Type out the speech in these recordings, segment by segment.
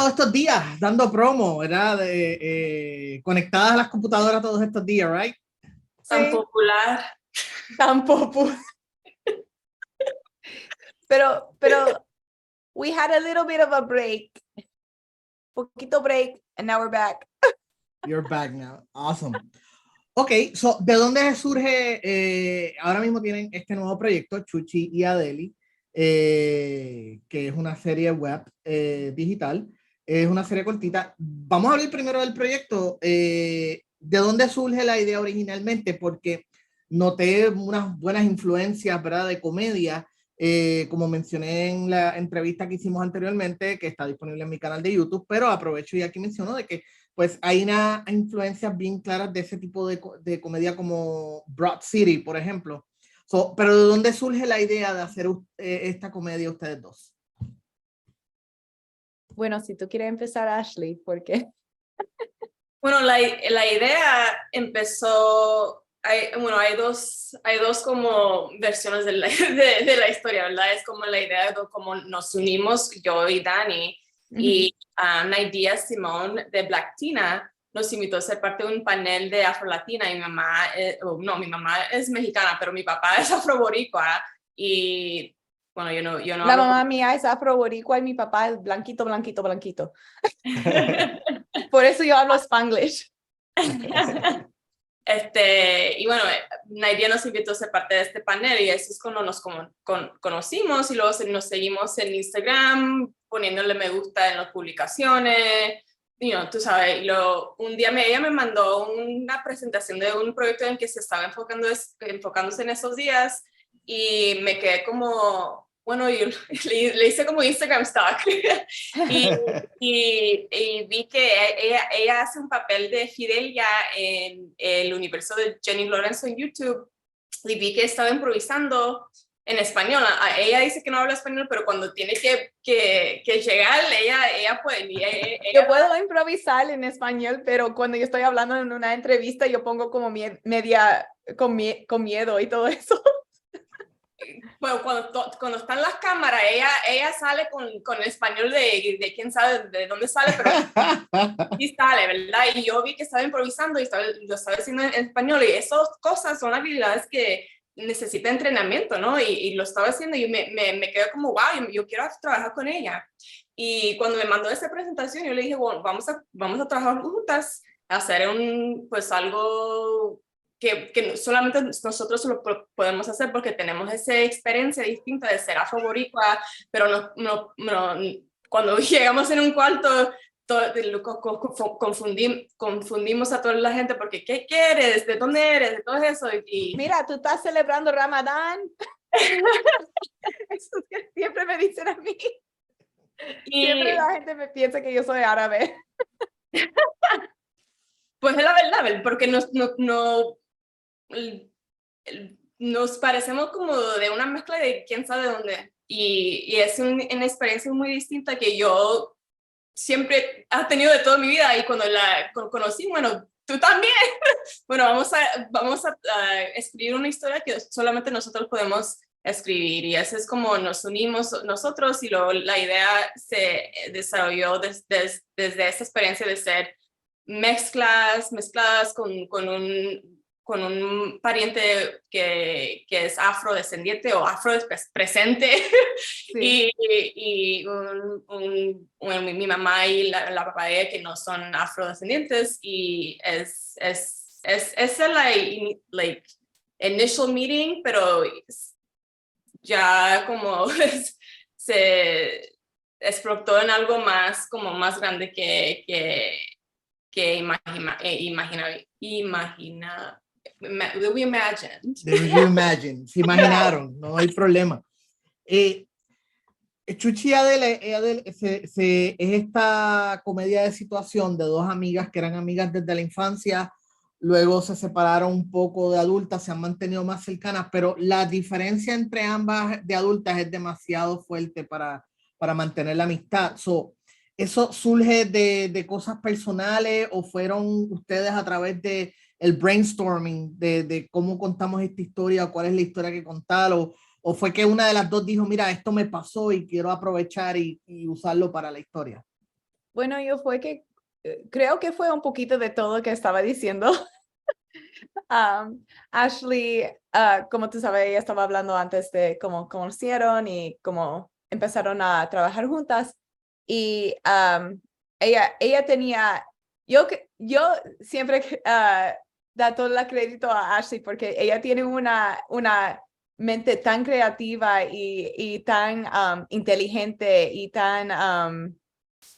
estado estos días dando promo, ¿verdad? Conectadas a las computadoras todos estos días, ¿right? Tan popular. Tan popular. Pero, we had a little bit of a break. Poquito break, and now we're back. You're back now. Awesome. Ok, so, ¿de dónde surge? Ahora mismo tienen este nuevo proyecto, Chuchi y Adaliz, que es una serie web digital. Es una serie cortita. Vamos a hablar primero del proyecto. ¿De dónde surge la idea originalmente? Porque noté unas buenas influencias, ¿verdad? De comedia, como mencioné en la entrevista que hicimos anteriormente, que está disponible en mi canal de YouTube, pero aprovecho y aquí menciono de que pues hay una influencias bien claras de ese tipo de comedia como Broad City, por ejemplo. So, pero ¿de dónde surge la idea de hacer esta comedia ustedes dos? Bueno, si tú quieres empezar, Ashley, ¿por qué? Bueno, la idea empezó, hay dos como versiones de la historia, ¿verdad? Es como la idea de cómo nos unimos, yo y Dani, y Naidia Simón de Black Tina nos invitó a ser parte de un panel de Afro-Latina, y mi mamá es mexicana, pero mi papá es afro-boricua, y bueno, yo no La mamá mía es afro-boricua y mi papá es blanquito. Por eso yo hablo Spanglish. Y bueno, Naidia nos invitó a ser parte de este panel, y eso es cuando nos conocimos, y luego nos seguimos en Instagram, poniéndole me gusta en las publicaciones, tú sabes. Y luego un día ella me mandó una presentación de un proyecto en que se estaba enfocándose en esos días, y me quedé como, bueno, yo le hice como Instagram stock y vi que ella hace un papel de Fidelia en el universo de Jenny Lawrence en YouTube, y vi que estaba improvisando en español. Ella dice que no habla español, pero cuando tiene que llegar, ella puede. Yo puedo improvisar en español, pero cuando yo estoy hablando en una entrevista, yo pongo como media con miedo y todo eso. Bueno, cuando están las cámaras, ella sale con el español de quién sabe de dónde sale, pero sí sale, ¿verdad? Y yo vi que estaba improvisando y lo estaba haciendo en español, y esas cosas son habilidades que necesita entrenamiento, ¿no? Y lo estaba haciendo, y me quedé como, wow, yo quiero trabajar con ella. Y cuando me mandó esa presentación, yo le dije, bueno, vamos a trabajar juntas, a hacer pues algo que solamente nosotros lo podemos hacer porque tenemos esa experiencia distinta de ser afro-boricua, pero cuando llegamos en un cuarto, confundimos a toda la gente porque ¿qué quieres? ¿De dónde eres? De todo eso. Mira, tú estás celebrando Ramadán. Eso que siempre me dicen a mí. Siempre la gente me piensa que yo soy árabe. Pues es la verdad, porque nos parecemos como de una mezcla de quién sabe dónde, y es una experiencia muy distinta que yo siempre he tenido de toda mi vida, y cuando la conocí, bueno, tú también. Bueno, vamos a escribir una historia que solamente nosotros podemos escribir, y eso es como nos unimos nosotros, y luego la idea se desarrolló desde esa experiencia de ser mezcladas con un pariente que es afrodescendiente o afropresente, Sí. y mi mamá y la papá de ella que no son afrodescendientes, y es like initial meeting, pero ya como se explotó en algo más grande que Se imaginaron, no hay problema. Chuchi y Adele es esta comedia de situación de dos amigas que eran amigas desde la infancia, luego se separaron un poco de adultas, se han mantenido más cercanas, pero la diferencia entre ambas de adultas es demasiado fuerte para mantener la amistad. ¿Eso surge de cosas personales o fueron ustedes a través de el brainstorming de cómo contamos esta historia, cuál es la historia que contar, o fue que una de las dos dijo, mira, esto me pasó y quiero aprovechar y usarlo para la historia? Bueno, yo fue que creo que fue un poquito de todo que estaba diciendo. Ashley, como tú sabes, ella estaba hablando antes de cómo conocieron y cómo empezaron a trabajar juntas. Y ella tenía, yo siempre da todo el crédito a Ashley porque ella tiene una mente tan creativa y tan inteligente y tan...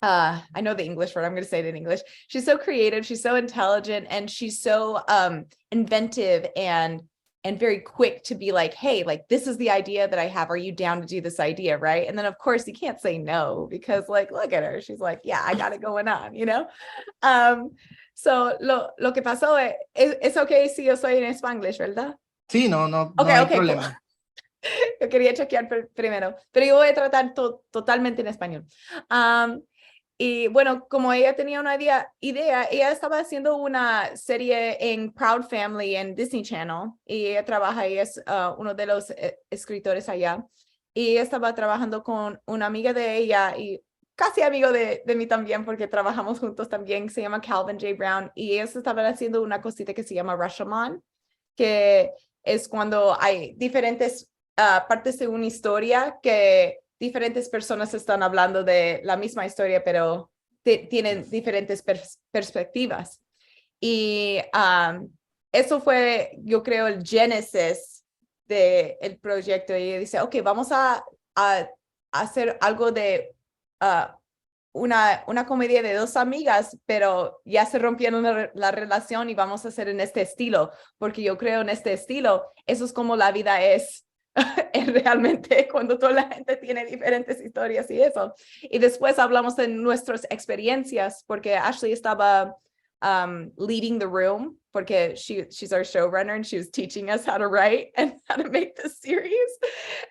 I know the English word, I'm going to say it in English. She's so creative, she's so intelligent, and she's so inventive and very quick to be like, hey, like, this is the idea that I have. Are you down to do this idea, right? And then, of course, you can't say no because, like, look at her. She's like, yeah, I got it going on, you know? So, lo que pasó es okay si yo soy en Spanglish, ¿verdad? Sí, no Okay, hay okay, problema. cool. Yo quería chequear primero, pero yo voy a tratar totalmente en español. Y bueno, como ella tenía una idea, ella estaba haciendo una serie en Proud Family en Disney Channel y ella trabaja y es uno de los escritores allá. Y ella estaba trabajando con una amiga de ella y casi amigo de mí también porque trabajamos juntos también, se llama Calvin J. Brown y ellos estaban haciendo una cosita que se llama Rashomon, que es cuando hay diferentes partes de una historia que diferentes personas están hablando de la misma historia, pero tienen diferentes perspectivas. Y eso fue, yo creo, el génesis del proyecto. Y dice, ok, vamos a hacer algo de una comedia de dos amigas, pero ya se rompieron la relación y vamos a hacer en este estilo, porque yo creo en este estilo, eso es como la vida es. Realmente cuando toda la gente tiene diferentes historias y eso. Y después hablamos de nuestras experiencias porque Ashley estaba leading the room porque she's our showrunner and she was teaching us how to write and how to make this series.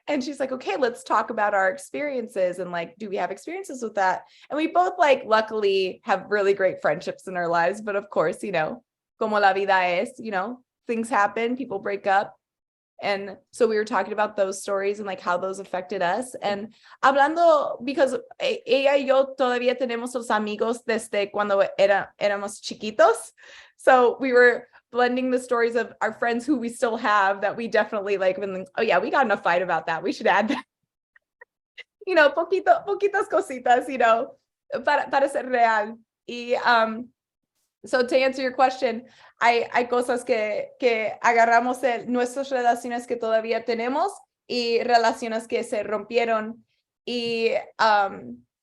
And she's like, okay, let's talk about our experiences and like, do we have experiences with that? And we both like luckily have really great friendships in our lives. But of course, you know, como la vida es, you know, things happen, people break up. And so we were talking about those stories and like how those affected us. And hablando, because ella y yo todavía tenemos los amigos desde cuando éramos chiquitos. So we were blending the stories of our friends who we still have that we definitely like, been, oh yeah, we got in a fight about that. We should add that. You know, poquitas cositas, you know, para ser real. Y so to answer your question, hay cosas que agarramos de nuestras relaciones que todavía tenemos y relaciones que se rompieron. Y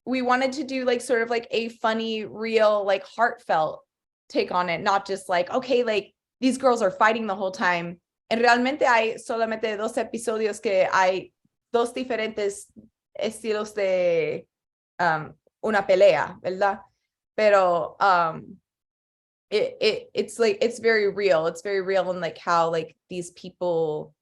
we wanted to do like sort of like a funny, real, like heartfelt take on it, not just like, okay, like these girls are fighting the whole time. En realmente hay solamente 2 episodios que hay 2 diferentes estilos de una pelea, ¿verdad? Pero it's like it's very real in like how like these people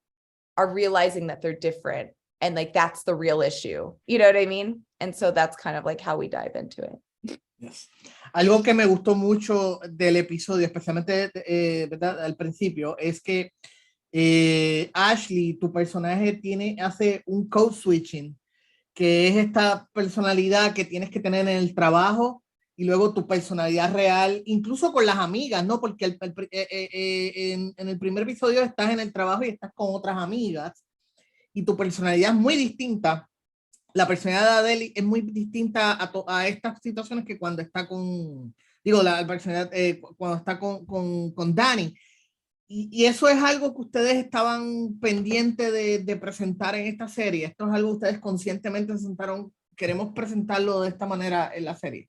are realizing that they're different and like that's the real issue, you know what I mean? And so that's kind of like how we dive into it. Yes. Algo que me gustó mucho del episodio, especialmente ¿verdad? Al principio, es que Ashley, tu personaje hace un code switching, que es esta personalidad que tienes que tener en el trabajo y luego tu personalidad real, incluso con las amigas, ¿no? Porque en el primer episodio estás en el trabajo y estás con otras amigas y tu personalidad es muy distinta. La personalidad de Adaliz es muy distinta a estas situaciones que cuando está con, digo, la personalidad cuando está con Dani. Y eso es algo que ustedes estaban pendientes de presentar en esta serie. Esto es algo que ustedes conscientemente se sentaron, queremos presentarlo de esta manera en la serie.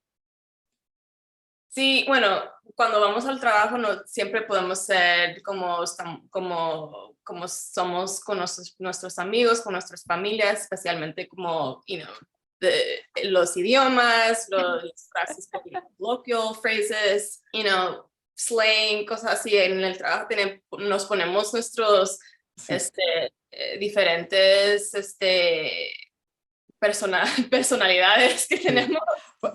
Sí, bueno, cuando vamos al trabajo no siempre podemos ser como somos con nuestros amigos, con nuestras familias, especialmente como, you know, los idiomas, las frases colloquial phrases, you know, slang, cosas así. En el trabajo nos ponemos nuestros Sí. diferentes personalidades que tenemos.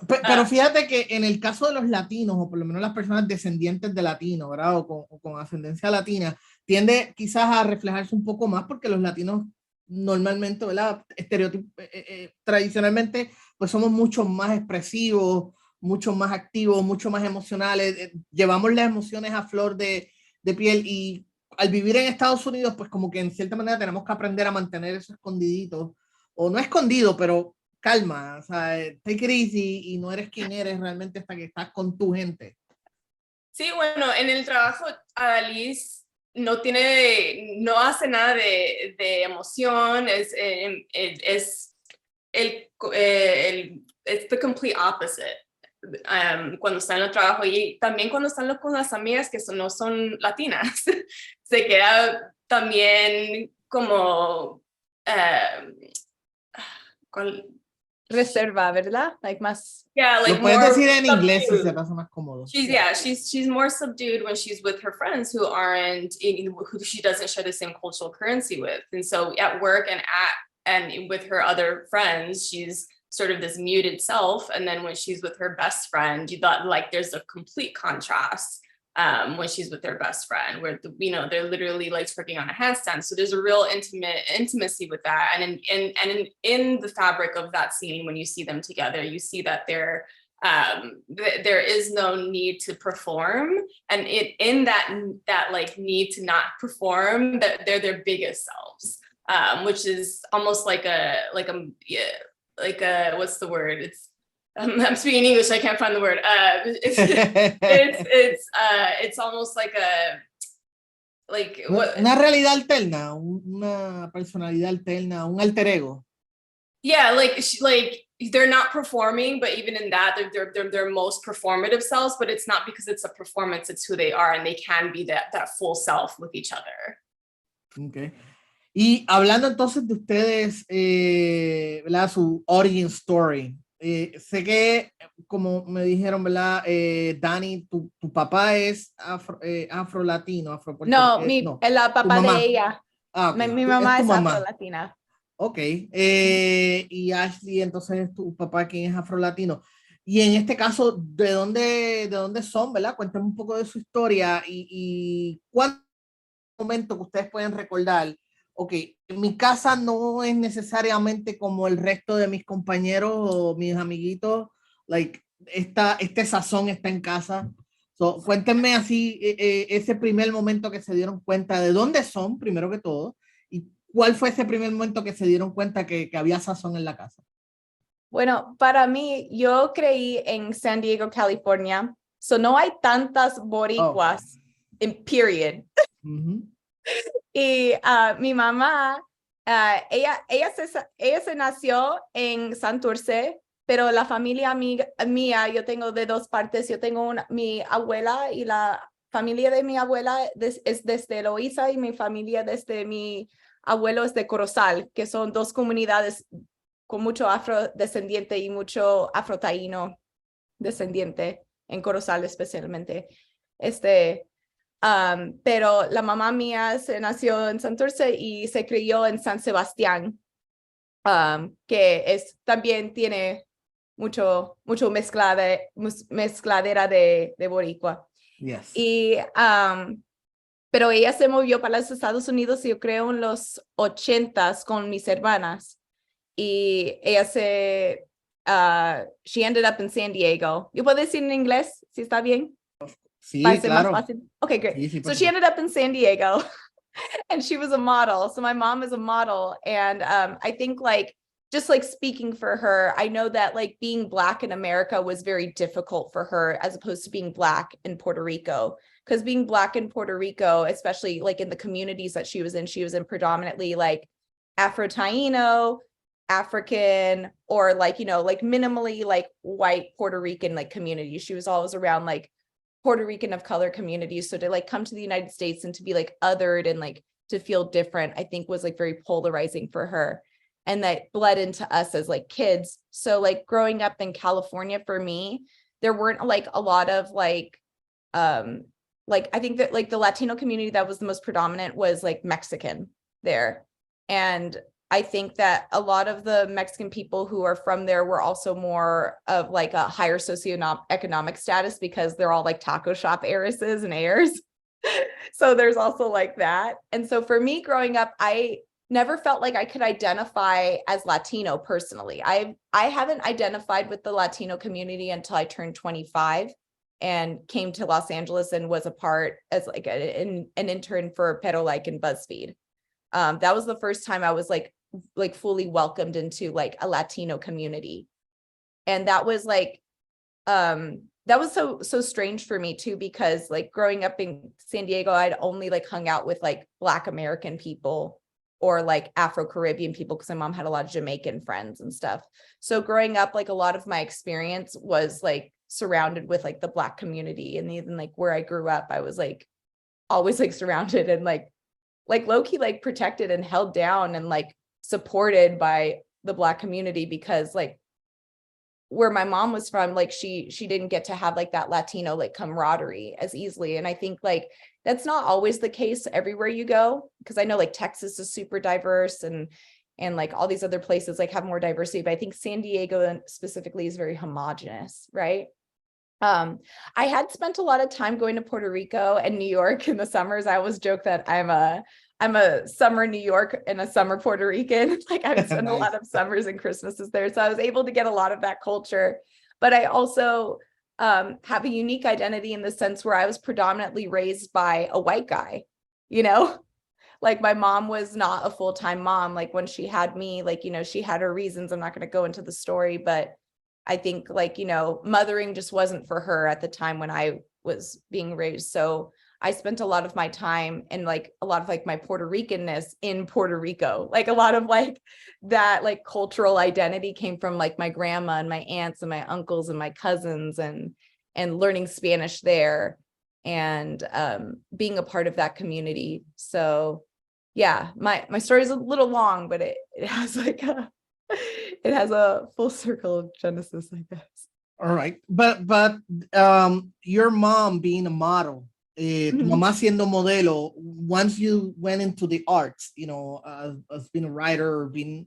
Pero fíjate que en el caso de los latinos, o por lo menos las personas descendientes de latinos, ¿verdad? O con ascendencia latina, tiende quizás a reflejarse un poco más porque los latinos normalmente, ¿verdad? Tradicionalmente, pues somos mucho más expresivos, mucho más activos, mucho más emocionales, llevamos las emociones a flor de piel y al vivir en Estados Unidos, pues como que en cierta manera tenemos que aprender a mantener eso escondidito, o no escondido, pero calma, o sea, take it easy y no eres quien eres realmente hasta que estás con tu gente. Sí, bueno, en el trabajo, Adaliz no hace nada de emoción, es the complete opposite. Cuando está en el trabajo y también cuando están con las amigas que no son latinas, se queda también como reserva, ¿verdad? Like más. Yeah, like lo puedes more decir en inglés si subdued. se te hace más cómodo. She's more subdued when she's with her friends who she doesn't share the same cultural currency with, and so at work and with her other friends, she's sort of this muted self, and then when she's with her best friend, you thought like there's a complete contrast when she's with their best friend, where they're literally like twerking on a handstand. So there's a real intimacy with that, and in the fabric of that scene, when you see them together, you see that there is no need to perform, and in that like need to not perform, that they're their biggest selves, which is almost like a what's the word? It's I'm speaking English, I can't find the word. It's almost like una realidad alterna, una personalidad alterna, un alter ego. Yeah, like they're not performing, but even in that, they're their most performative selves. But it's not because it's a performance; it's who they are, and they can be that full self with each other. Okay. Y hablando entonces de ustedes, ¿verdad? Su origin story. Sé que, como me dijeron, ¿verdad? Dani, tu papá es afro-latino, No, la papá de ella. Ah, okay. Mi mamá es mamá. afro-latina. Ok. Y Ashley, entonces, es tu papá quien es afro-latino. Y en este caso, ¿de dónde son, verdad? Cuéntame un poco de su historia y cuál momento que ustedes pueden recordar. Ok, en mi casa no es necesariamente como el resto de mis compañeros o mis amiguitos, like, este sazón está en casa. So, cuéntenme así ese primer momento que se dieron cuenta de dónde son, primero que todo, y cuál fue ese primer momento que se dieron cuenta que había sazón en la casa. Bueno, para mí, yo creí en San Diego, California, so no hay tantas boricuas, en period. Y mi mamá, ella se nació en Santurce, pero la familia mía, yo tengo de dos partes. Yo tengo mi abuela y la familia de mi abuela es desde Loíza y mi familia desde mi abuelo es de Corozal, que son dos comunidades con mucho afrodescendiente y mucho afrotaíno descendiente, en Corozal especialmente. Pero la mamá mía se nació en Santurce y se crió en San Sebastián, que también tiene mucho mezcladera de boricua. Yes. Pero ella se movió para los Estados Unidos, yo creo, en los 80s con mis hermanas. Y ella she ended up in San Diego. ¿Yo puedo decir en inglés si está bien? Sí, claro. Okay, great. Sí, so she ended up in San Diego and she was a model. So my mom is a model. And I think just speaking for her, I know that being Black in America was very difficult for her as opposed to being Black in Puerto Rico. Because being Black in Puerto Rico, especially in the communities that she was in predominantly Afro-Taino, African, or minimally white Puerto Rican communities. She was always around Puerto Rican of color communities. So to come to the United States and to be othered and to feel different, I think was very polarizing for her. And that bled into us as kids. So growing up in California for me, there weren't a lot of I think that the Latino community that was the most predominant was Mexican there. And I think that a lot of the Mexican people who are from there were also more of a higher socioeconomic status because they're all taco shop heiresses and heirs. So there's also that. And so for me growing up, I never felt like I could identify as Latino personally. I haven't identified with the Latino community until I turned 25 and came to Los Angeles and was a part as like an intern for Pero Like in Buzzfeed. That was the first time I was like fully welcomed into like a Latino community. And that was like, that was so strange for me too, because like growing up in San Diego, I'd only like hung out with like Black American people or like Afro-Caribbean people, because my mom had a lot of Jamaican friends and stuff. So growing up, like a lot of my experience was like surrounded with like the Black community. And even like where I grew up, I was like always like surrounded and like low-key like protected and held down and like supported by the Black community, because like where my mom was from, like she didn't get to have like that Latino like camaraderie as easily. And I think like that's not always the case everywhere you go, because I know like Texas is super diverse and like all these other places like have more diversity, but I think San Diego specifically is very homogenous, right? I had spent a lot of time going to Puerto Rico and New York in the summers. I always joke that I'm a summer New York and a summer Puerto Rican. Like I would spend Nice. a lot of summers and Christmases there. So I was able to get a lot of that culture, but I also have a unique identity in the sense where I was predominantly raised by a white guy, you know, like my mom was not a full-time mom. Like when she had me, like, you know, she had her reasons. I'm not going to go into the story, but I think like, you know, mothering just wasn't for her at the time when I was being raised. So I spent a lot of my time and like a lot of like my Puerto Ricanness in Puerto Rico. Like a lot of like that like cultural identity came from like my grandma and my aunts and my uncles and my cousins and learning Spanish there and being a part of that community. So yeah, my story is a little long, but it has like it has a full circle of genesis, I guess. All right, but your mom being a model, tu mamá siendo modelo, once you went into the arts, you know, as being a writer or being,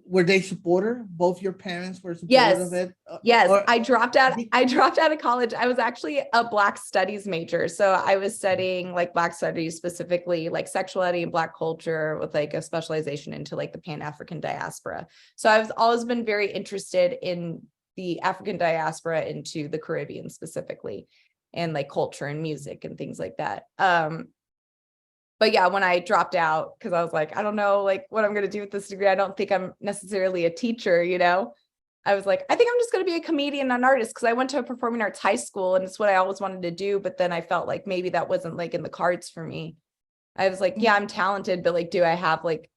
were they supporter? Both your parents were supportive of it? Yes, or, I dropped out of college. I was actually a Black studies major. So I was studying like Black studies, specifically like sexuality and Black culture with like a specialization into like the Pan-African diaspora. So I've always been very interested in the African diaspora into the Caribbean specifically, and like culture and music and things like that. But yeah, when I dropped out, because I was like, I don't know, like what I'm going to do with this degree. I don't think I'm necessarily a teacher, you know? I was like, I think I'm just going to be a comedian and artist, because I went to a performing arts high school and it's what I always wanted to do. But then I felt like maybe that wasn't like in the cards for me. I was like, yeah, I'm talented, but like, do I have like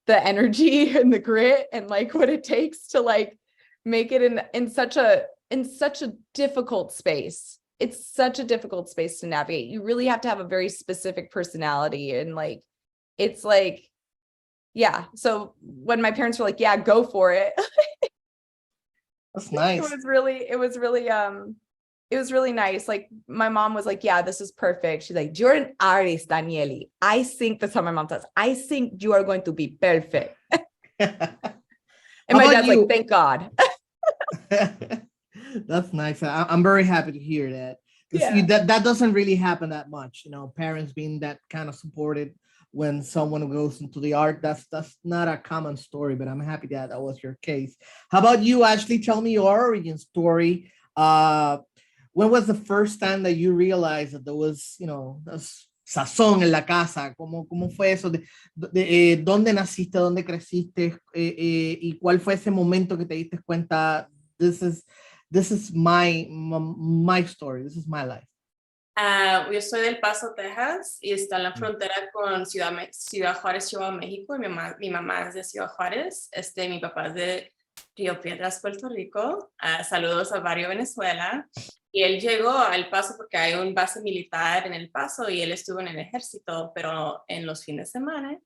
the energy and the grit and like what it takes to like make it in such a difficult space? It's such a difficult space to navigate. You really have to have a very specific personality. And like, it's like, yeah. So when my parents were like, yeah, go for it. That's nice. It was really nice. Like my mom was like, yeah, this is perfect. She's like, you're an artist, Daniele. I think that's how my mom says. I think you are going to be perfect. And my dad's like, thank God. That's nice. I'm very happy to hear that. Yeah. That doesn't really happen that much, you know, parents being that kind of supported when someone goes into the art. That's not a common story, but I'm happy that was your case. How about you, Ashley? Tell me your origin story. When was the first time that you realized that there was, you know, sazón en la casa? ¿Cómo fue eso? ¿Dónde naciste? ¿Dónde creciste? ¿Y cuál fue ese momento que te diste cuenta? This is my story. This is my life. Yo soy del Paso, Texas, y está en la frontera con Ciudad Juárez, Chihuahua, México. Y mi mamá es de Ciudad Juárez. Mi papá es de Río Piedras, Puerto Rico. Saludos a Barrio Venezuela. Y él llegó al Paso porque hay un base militar en el Paso y él estuvo en el ejército, pero en los fines de semana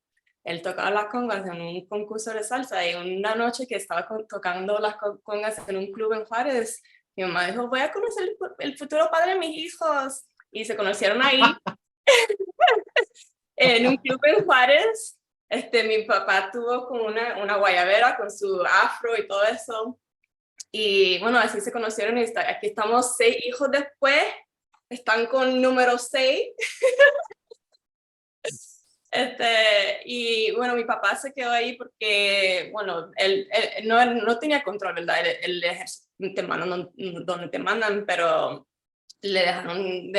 él tocaba las congas en un concurso de salsa y una noche que estaba tocando las congas en un club en Juárez, mi mamá dijo, voy a conocer el futuro padre de mis hijos. Y se conocieron ahí en un club en Juárez. Mi papá tuvo como una guayabera con su afro y todo eso. Y bueno, así se conocieron y aquí estamos 6 hijos después. Están con número 6. Y bueno, mi papá se quedó ahí porque, bueno, él no tenía control, ¿verdad? El ejército te mandan donde te mandan, pero le dejaron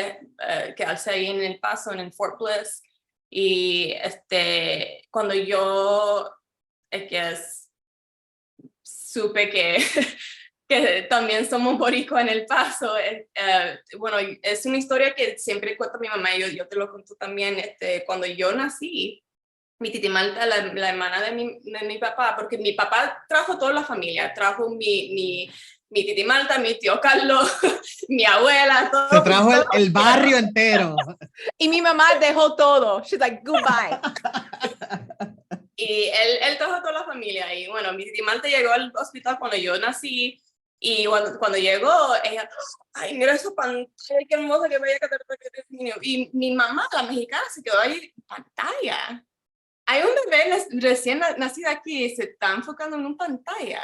quedarse ahí en El Paso, en el Fort Bliss. Y cuando yo supe que, que también somos boricua en El Paso, bueno, es una historia que siempre cuento a mi mamá y yo te lo cuento también. Cuando yo nací, mi titi Malta, la hermana de mi papá, porque mi papá trajo toda la familia, trajo mi titi Malta, mi tío Carlos, mi abuela, todo. Se trajo el barrio entero. Y mi mamá dejó todo. She's like, goodbye. Y él trajo toda la familia. Y bueno, mi titi Malta llegó al hospital cuando yo nací. Y cuando llegó, ella, ay, mira esa pantalla, qué hermosa, que bella que niño. Y mi mamá, la mexicana, se quedó ahí en pantalla. Hay un bebé recién nacido aquí y se está enfocando en una pantalla.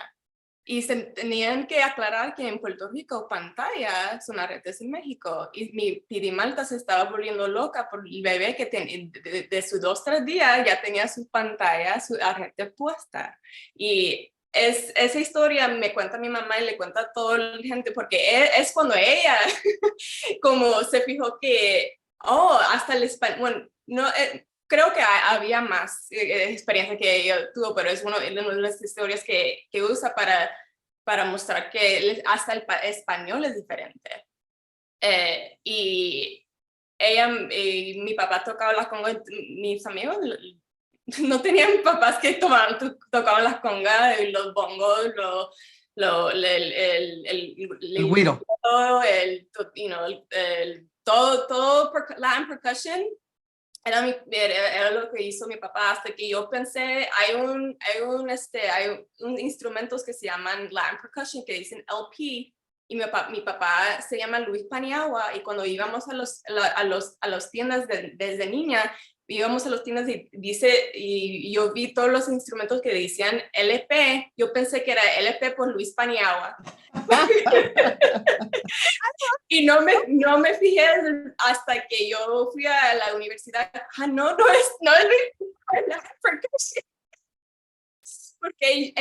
Y se tenían que aclarar que en Puerto Rico pantalla son las redes en México. Y mi titi Malta se estaba volviendo loca por el bebé que de sus 2-3 días ya tenía su pantalla, su arete puesta. Y esa historia me cuenta mi mamá y le cuenta a toda la gente, porque es cuando ella como se fijó que, hasta el español, bueno, no... creo que había más experiencia que ella tuvo, pero es una de las historias que usa para mostrar que hasta el español es diferente. Y mi papá tocaba las congas, mis amigos no tenían papás que tocaban las congas, los bongos, el güiro. todo Latin percussion. Era lo que hizo mi papá, hasta que yo pensé, hay un instrumentos que se llaman Latin percussion, que dicen LP, y mi papá se llama Luis Paniagua, y cuando íbamos a las tiendas desde niña, íbamos a las tiendas y yo vi todos los instrumentos que decían LP, yo pensé que era LP por Luis Paniagua. Y no me fijé hasta que yo fui a la universidad. No es porque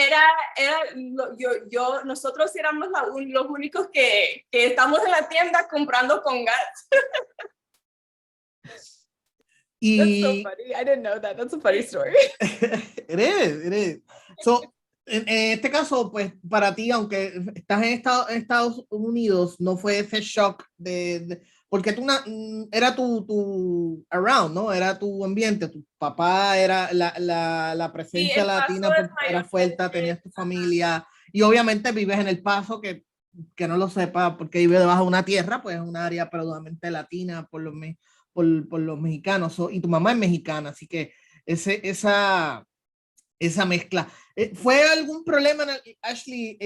nosotros éramos los únicos que estamos en la tienda comprando congas. That's so funny. I didn't know that. That's a funny story. It is. So, en este caso, pues, para ti, aunque estás en Estados Unidos, no fue ese shock porque era tu around, ¿no? Era tu ambiente, tu papá era la presencia latina, era fuerte, tenías tu familia, y obviamente vives en El Paso, que no lo sepa, porque vive debajo de una tierra, pues es un área predominantemente latina por los mexicanos, y tu mamá es mexicana, así que esa mezcla. ¿Fue algún problema, Ashley?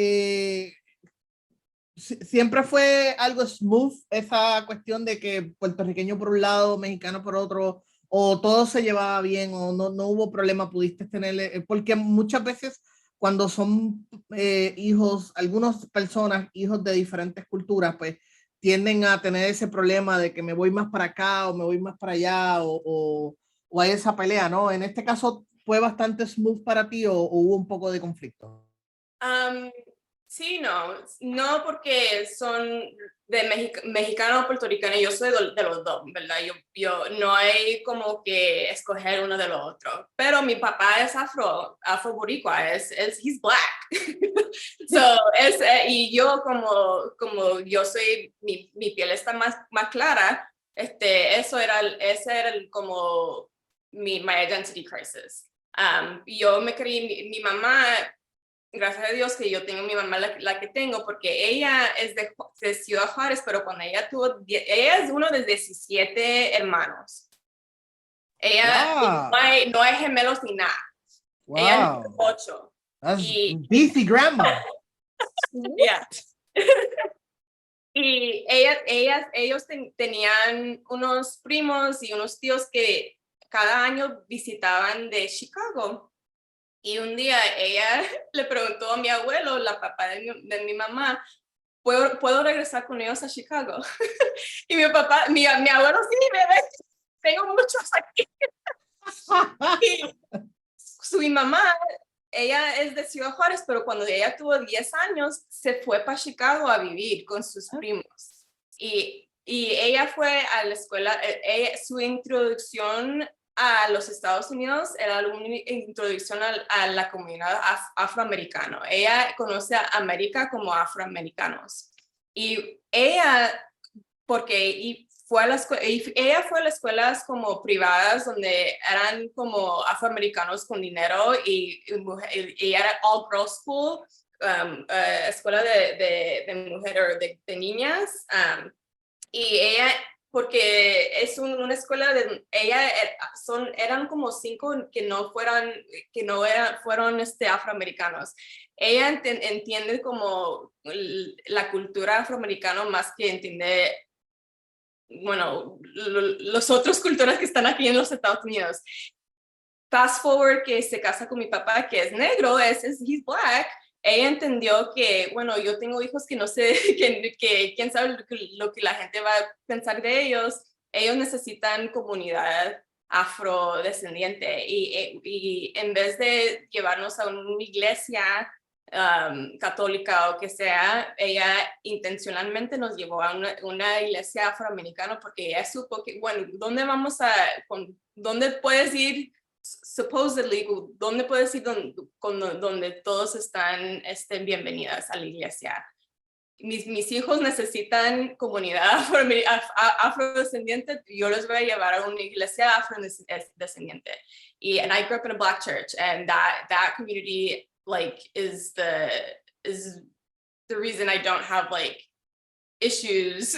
¿Siempre fue algo smooth esa cuestión de que puertorriqueño por un lado, mexicano por otro, o todo se llevaba bien, o no hubo problema, pudiste tener, porque muchas veces cuando son algunas personas, hijos de diferentes culturas, pues tienden a tener ese problema de que me voy más para acá o me voy más para allá, o hay esa pelea, ¿no? En este caso, ¿fue bastante smooth para ti o hubo un poco de conflicto? Sí, no porque son de mexicano o puertorriqueño, yo soy de los dos, ¿verdad? Yo no hay como que escoger uno de los otros, pero mi papá es afro-boricua, he's black. Y yo como yo soy, mi piel está más clara, ese era como my identity crisis. Yo me creí, mi mamá, gracias a Dios que yo tengo mi mamá la que tengo, porque ella es de Ciudad Juárez, pero cuando ella es uno de 17 hermanos. Ella no hay gemelos ni nada. Wow. Ella es 8. That's busy grandma. Yeah. Y ellos tenían unos primos y unos tíos que cada año visitaban de Chicago. Y un día ella le preguntó a mi abuelo, la papá de mi mamá, ¿puedo regresar con ellos a Chicago? Y mi abuelo, sí, bebé, tengo muchos aquí. Su mamá, ella es de Ciudad Juárez, pero cuando ella tuvo 10 años, se fue para Chicago a vivir con sus primos. Y ella fue a la escuela, su introducción a los Estados Unidos era una introducción a la comunidad afroamericana. Ella conoce a América como afroamericanos. Y ella, porque ella fue a las escuelas como privadas donde eran como afroamericanos con dinero y era all girls school, escuela de mujeres, de niñas. Y ella, porque es una escuela de, eran como 5 que no fueron afroamericanos. Ella entiende como la cultura afroamericana más que entiende, bueno, las otras culturas que están aquí en los Estados Unidos. Fast forward que se casa con mi papá, que es negro, he's black. Ella entendió que, bueno, yo tengo hijos que no sé, que quién sabe lo que la gente va a pensar de ellos. Ellos necesitan comunidad afrodescendiente y en vez de llevarnos a una iglesia católica o que sea, ella intencionalmente nos llevó a una iglesia afroamericana porque ella supo que, bueno, ¿dónde puedes ir? Supposedly, ¿dónde puedes ir donde todos están bienvenidas a la iglesia? Mis hijos necesitan comunidad afrodescendiente, yo los voy a llevar a una iglesia afrodescendiente. And I grew up in a black church, and that community is the reason I don't have issues,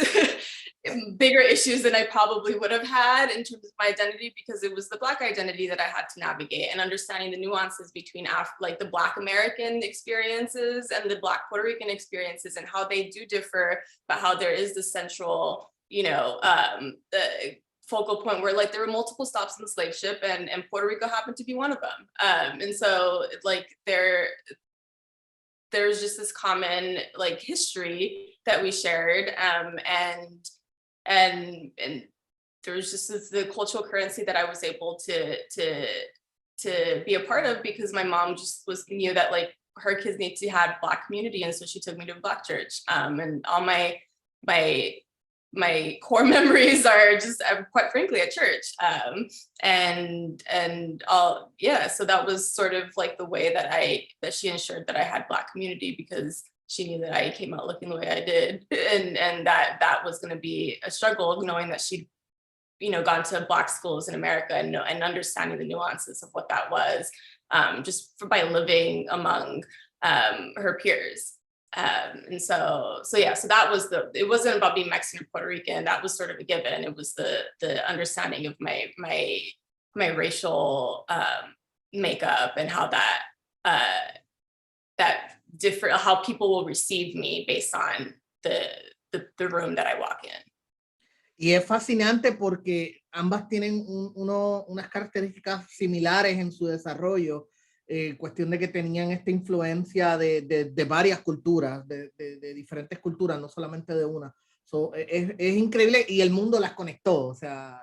bigger issues than I probably would have had in terms of my identity, because it was the Black identity that I had to navigate, and understanding the nuances between the Black American experiences and the Black Puerto Rican experiences and how they do differ, but how there is the central, the focal point where there were multiple stops in the slave ship, and Puerto Rico happened to be one of them. And so there's just this common history that we shared, and there's just the cultural currency that I was able to be a part of, because my mom just knew that her kids need to have Black community, and so she took me to a Black church. And all my core memories are just quite frankly at church. And all, yeah, so that was sort of the way that she ensured that I had Black community, because she knew that I came out looking the way I did, and that was going to be a struggle, knowing that she'd gone to Black schools in America, and understanding the nuances of what that was, just by living among her peers. And so that was it wasn't about being Mexican or Puerto Rican. That was sort of a given. It was the understanding of my racial makeup, and how that different, how people will receive me based on the room that I walk in. Y es fascinante porque ambas tienen unas características similares en su desarrollo, cuestión de que tenían esta influencia de varias culturas, de diferentes culturas, no solamente de una. Es increíble, y el mundo las conectó, o sea,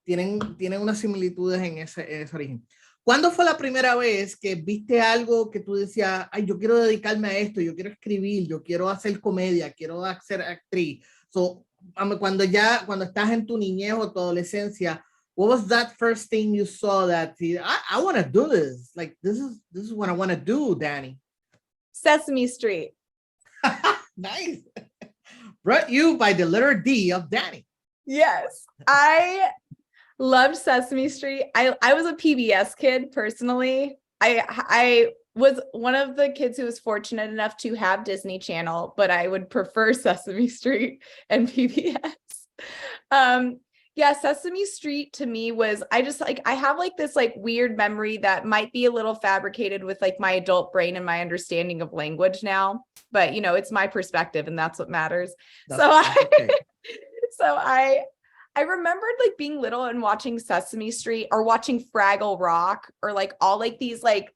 tienen unas similitudes en ese origen. ¿Cuándo fue la primera vez que viste algo que tú decías, ay, yo quiero dedicarme a esto, yo quiero escribir, yo quiero hacer comedia, quiero ser actriz? Cuando estás en tu niñez o tu adolescencia, what was that first thing you saw that I want to do this? This is what I want to do, Dani. Sesame Street. Nice. Brought you by the letter D of Dani. Yes, I loved Sesame Street. I was a PBS kid personally. I was one of the kids who was fortunate enough to have Disney Channel, but I would prefer Sesame Street and PBS. Yeah, Sesame Street to me was, I have this weird memory that might be a little fabricated with my adult brain and my understanding of language now, but it's my perspective, and that's what matters. So I remembered like being little and watching Sesame Street or watching Fraggle Rock or like all like these like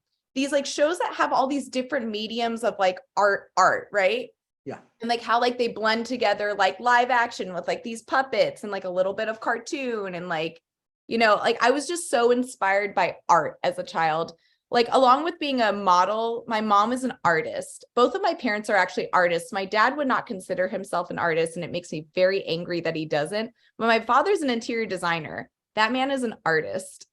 shows that have all these different mediums of like art, right? Yeah. And like how like they blend together like live action with like these puppets and like a little bit of cartoon and like You know, like I was just so inspired by art as a child. Like along with being a model, my mom is an artist. Both of my parents are actually artists. My dad would not consider himself an artist, and it makes me very angry that he doesn't. But my father's an interior designer. That man is an artist.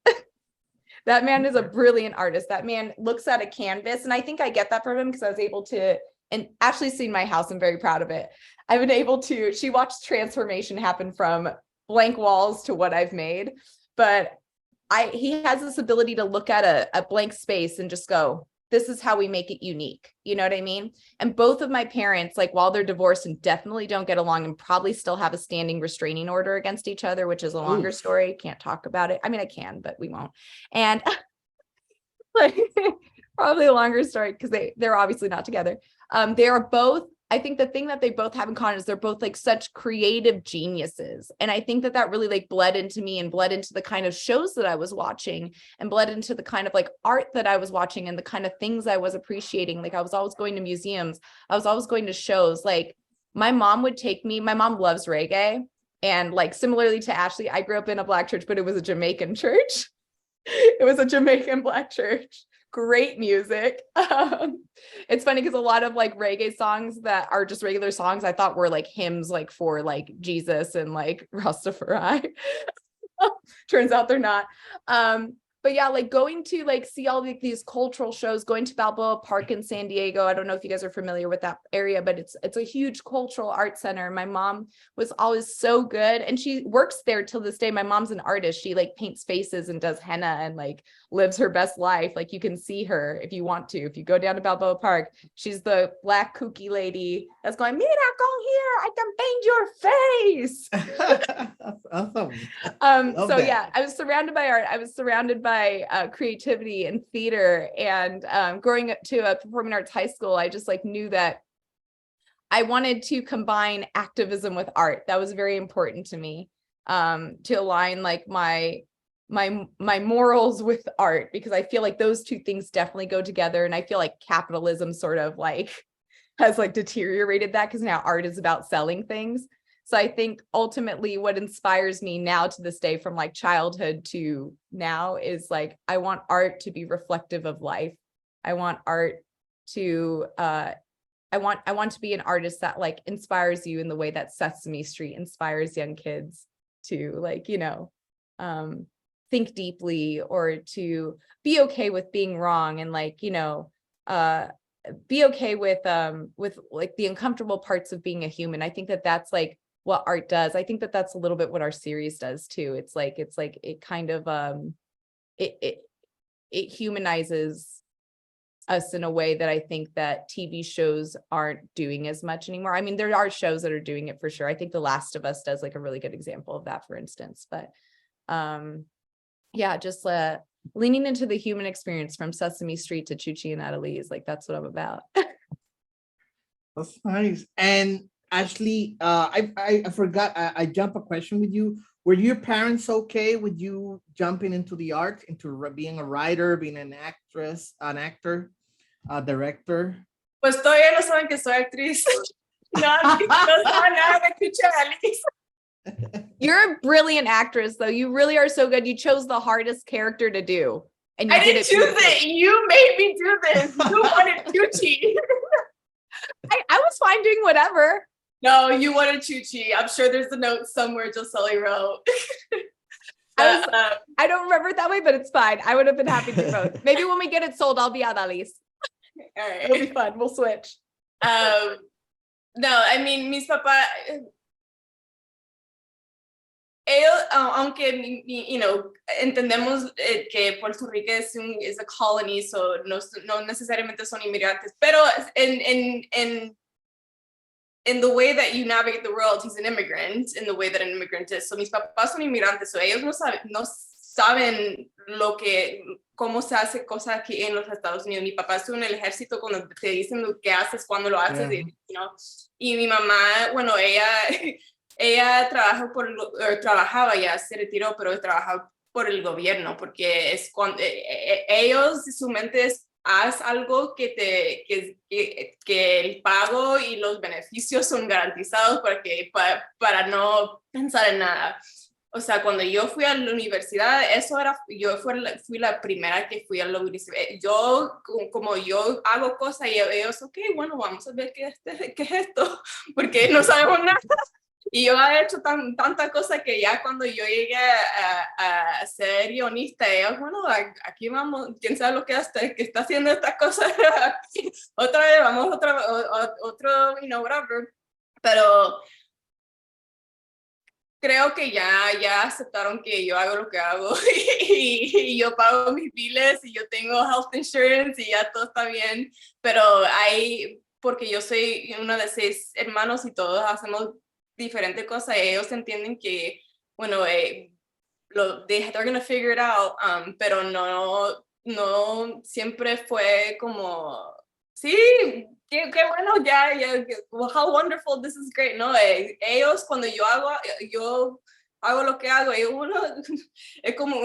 That man is a brilliant artist. That man looks at a canvas, and I think I get that from him because I was able to, and actually seeing my house, I'm very proud of it. I've been able to, she watched transformation happen from blank walls to what I've made. But he has this ability to look at a blank space and just go, this is how we make it unique. You know what I mean? And both of my parents, like while they're divorced and definitely don't get along and probably still have a standing restraining order against each other, which is a longer story. Can't talk about it. I mean, I can, but we won't. And like probably a longer story because they're obviously not together. They are both, I think the thing that they both have in common is they're both like such creative geniuses. And I think that really like bled into me and bled into the kind of shows that I was watching and bled into the kind of like art that I was watching and the kind of things I was appreciating. Like I was always going to museums. I was always going to shows. Like my mom would take me, my mom loves reggae. And like similarly to Ashley, I grew up in a Black church, but it was a Jamaican church. It was a Jamaican Black church. Great music. It's funny because a lot of like reggae songs that are just regular songs I thought were like hymns like for like Jesus and like Rastafari. Turns out they're not. But yeah, like going to like see all these cultural shows, going to Balboa Park in San Diego. I don't know if you guys are familiar with that area, but it's a huge cultural art center. My mom was always so good, and she works there till this day. My mom's an artist. She like paints faces and does henna and like lives her best life. Like you can see her if you want to. If you go down to Balboa Park, she's the Black kooky lady that's going, "Mira, come here, I can paint your face." Awesome. So that. Yeah, I was surrounded by art. I was surrounded by creativity and theater, and growing up to a performing arts high school, I just like knew that I wanted to combine activism with art. That was very important to me, to align like my morals with art, because I feel like those two things definitely go together. And I feel like capitalism sort of like has like deteriorated that, because now art is about selling things. So I think ultimately what inspires me now to this day, from like childhood to now, is like, I want art to be reflective of life. I want art to, I want to be an artist that like inspires you in the way that Sesame Street inspires young kids to like, you know, think deeply, or to be okay with being wrong, and like, you know, be okay with like the uncomfortable parts of being a human. I think that that's like what art does. I think that that's a little bit what our series does too. It's like it kind of it humanizes us in a way that I think that TV shows aren't doing as much anymore. I mean, there are shows that are doing it for sure. I think The Last of Us does like a really good example of that, for instance. But yeah, just leaning into the human experience from Sesame Street to Chuchi and Adaliz, like that's what I'm about. That's nice. And Ashley, I forgot, I jumped a question with you. Were your parents okay with you jumping into the art, into being a writer, being an actress, an actor, a director? Pues todavía no saben que soy actriz. No saben nada de Chuchi and Adaliz. You're a brilliant actress, though. You really are so good. You chose the hardest character to do. And you I didn't choose it. You made me do this. You wanted Chuchi. I was fine doing whatever. No, you wanted Chuchi. I'm sure there's a note somewhere Josely wrote. I don't remember it that way, but it's fine. I would have been happy to do both. Maybe when we get it sold, I'll be Adaliz. All right. It'll be fun. We'll switch. No, I mean, mis papás, ellos, aunque, you know, entendemos que Puerto Rico es a colony, so no necesariamente son inmigrantes, pero in the way that you navigate the world, he's an immigrant in the way that an immigrant is. So mis papás son inmigrantes, so ellos no saben cómo se hace cosas aquí en los Estados Unidos. Mi papá estuvo en el ejército, cuando te dicen lo que haces, cuando lo haces, you know? Y mi mamá, bueno, ella trabajaba, ya se retiró, pero trabajaba por el gobierno, porque es cuando ellos, su mente es, haz algo que el pago y los beneficios son garantizados para no pensar en nada. O sea, cuando yo fui a la universidad, fui la primera que fui a la universidad. Yo, como yo hago cosas y ellos, ok, bueno, vamos a ver qué es esto, porque no sabemos nada. Y yo he hecho tanta cosa que ya cuando yo llegué a ser guionista, ellos, bueno, aquí vamos, quién sabe lo que está haciendo estas cosas. Otra vez, vamos, otro, whatever. Pero creo que ya aceptaron que yo hago lo que hago y yo pago mis biles y yo tengo health insurance y ya todo está bien, pero porque yo soy una de 6 hermanos y todos hacemos diferentes cosas, ellos entienden que, bueno, they're gonna figure it out, pero no siempre fue como, sí, qué bueno, how wonderful, this is great, ¿no? Ellos, cuando yo hago lo que hago, es como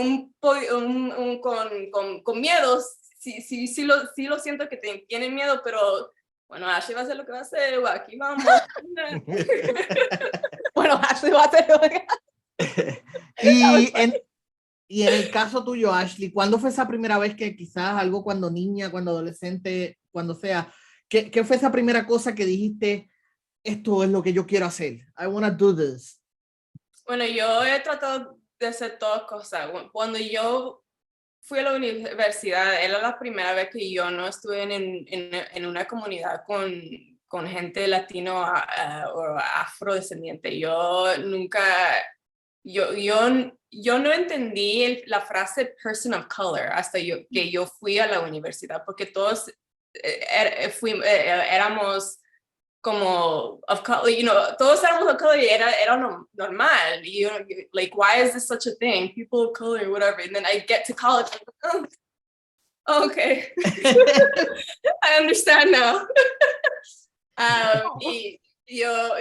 con miedo, sí lo siento que tienen miedo, pero bueno, Ashley va a hacer lo que va a hacer, aquí vamos. Bueno, Ashley va a hacer lo que Y en el caso tuyo, Ashley, ¿cuándo fue esa primera vez que quizás algo cuando niña, cuando adolescente, cuando sea, qué fue esa primera cosa que dijiste, esto es lo que yo quiero hacer? I want to do this. Bueno, yo he tratado de hacer todas cosas. Cuando yo fui a la universidad, era la primera vez que yo no estuve en una comunidad con gente latino o afrodescendiente. Yo nunca, yo no entendí la frase person of color hasta que yo fui a la universidad, porque todos éramos como of color, todos éramos of color y era normal. Like, why is this such a thing? People of color, whatever. And then I get to college, I'm like, oh, okay. I understand now. Y yo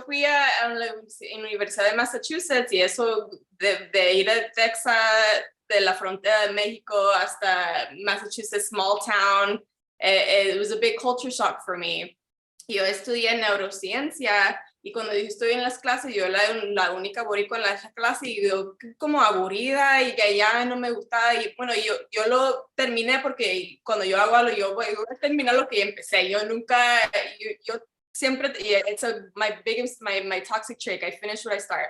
fui a la Universidad de Massachusetts y eso de ir a Texas, de la frontera de México hasta Massachusetts, small town, it was a big culture shock for me. Yo estudié neurociencia y cuando yo estoy en las clases, yo la única boricua en la clase y yo como aburrida y que ya no me gustaba. Y bueno, yo lo terminé porque cuando yo hago algo, yo voy a terminar lo que empecé. Yo nunca, yo siempre, it's my toxic trait. I finish what I start.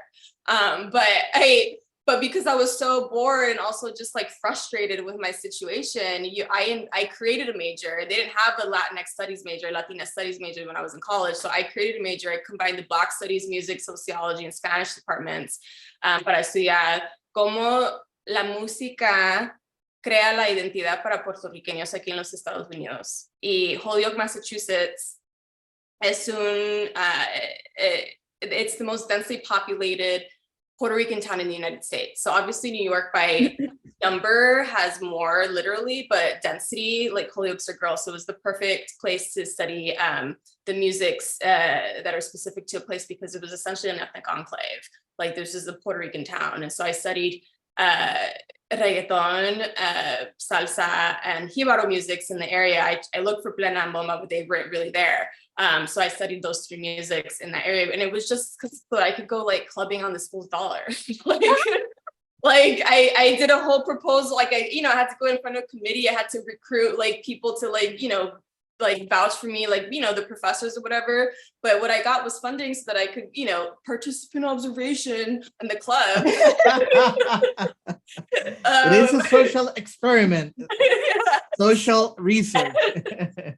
But because I was so bored and also just like frustrated with my situation, I created a major. They didn't have a Latinx studies major, Latina studies major when I was in college. So I created a major. I combined the Black studies, music, sociology, and Spanish departments. Para estudiar cómo la música crea la identidad para puertorriqueños aquí en los Estados Unidos. Y Holyoke, Massachusetts, it's the most densely populated Puerto Rican town in the United States. So obviously New York by number has more literally, but density, like Holyoke's a girl. So it was the perfect place to study the musics that are specific to a place because it was essentially an ethnic enclave. Like this is a Puerto Rican town. And so I studied reggaeton, salsa, and jibaro musics in the area. I looked for plena and bomba, but they weren't really there. So I studied those 3 musics in that area, and it was just so I could go like clubbing on the school's dollar. like I did a whole proposal. Like I had to go in front of a committee. I had to recruit like people to like vouch for me, like the professors or whatever. But what I got was funding so that I could participant observation in the club. It is a social experiment. Yeah. Social research.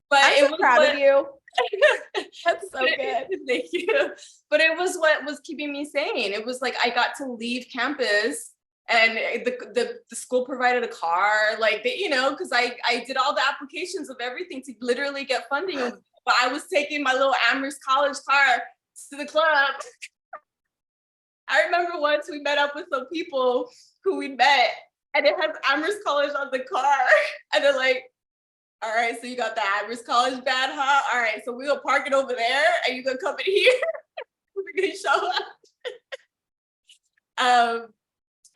But I'm so proud of you. That's so good. Thank you. But it was what was keeping me sane. It was like I got to leave campus and the school provided a car, like because I did all the applications of everything to literally get funding. But I was taking my little Amherst College car to the club. I remember once we met up with some people who we met and it has Amherst College on the car. And they're like, all right, so you got the Amherst College bad, huh? All right, so we're gonna park it over there and you're gonna come in here. We're gonna show up.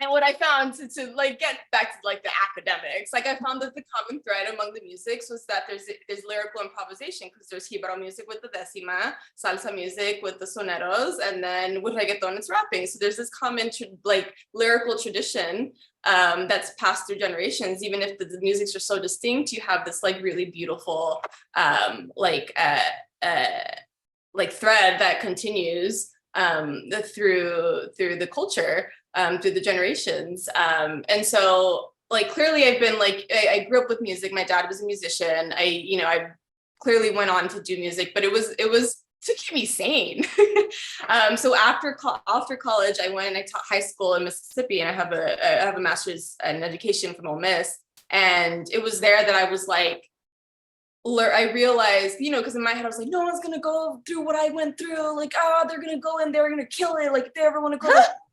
And what I found to like get back to like the academics, like I found that the common thread among the musics was that there's lyrical improvisation, because there's Hibaro music with the décima, salsa music with the soneros, and then with reggaeton it's rapping. So there's this common like lyrical tradition that's passed through generations. Even if the musics are so distinct, you have this like really beautiful like thread that continues through the culture. Through the generations. And so like, clearly I've been like, I grew up with music. My dad was a musician. I clearly went on to do music, but it was to keep me sane. So after college, I went and I taught high school in Mississippi, and I have a master's in education from Ole Miss. And it was there that I was like, I realized, because in my head I was like, no one's gonna go through what I went through. Like, they're gonna go in, they're gonna kill it. Like, if they ever want to go,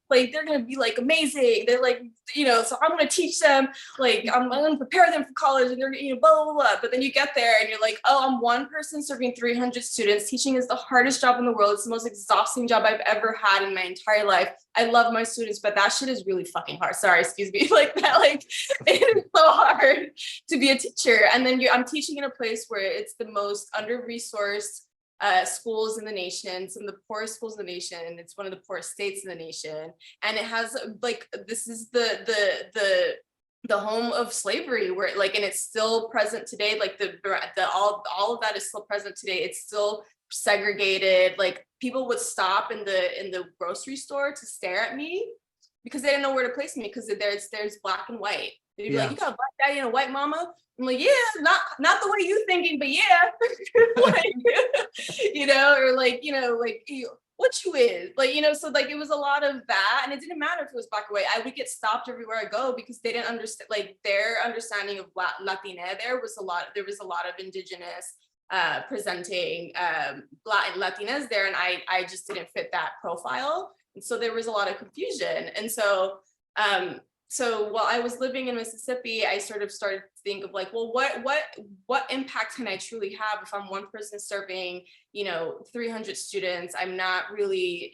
like, they're gonna be like amazing. They're like, so I'm gonna teach them. Like, I'm gonna prepare them for college, and they're blah blah blah. But then you get there and you're like, oh, I'm one person serving 300 students. Teaching is the hardest job in the world. It's the most exhausting job I've ever had in my entire life. I love my students, but that shit is really fucking hard. Sorry, excuse me. Like that, like it is so hard to be a teacher. And then I'm teaching in a place where it's the most under-resourced schools in the nation, some of the poorest schools in the nation. It's one of the poorest states in the nation, and it has like, this is the home of slavery, where like, and it's still present today. Like all of that is still present today. It's still segregated. Like, people would stop in the grocery store to stare at me because they didn't know where to place me, because there's black and white. They'd be like, you got a black daddy and a white mama? I'm like, yeah, not the way you thinking, but yeah. Like, or like, what you is, like, so like, it was a lot of that. And it didn't matter if it was black or white. I would get stopped everywhere I go because they didn't understand, like, their understanding of Latina. There was a lot of indigenous presenting Latinas there, and I just didn't fit that profile. And so there was a lot of confusion. And so so while I was living in Mississippi, I sort of started to think of like, well, what impact can I truly have if I'm one person serving, 300 students? I'm not really,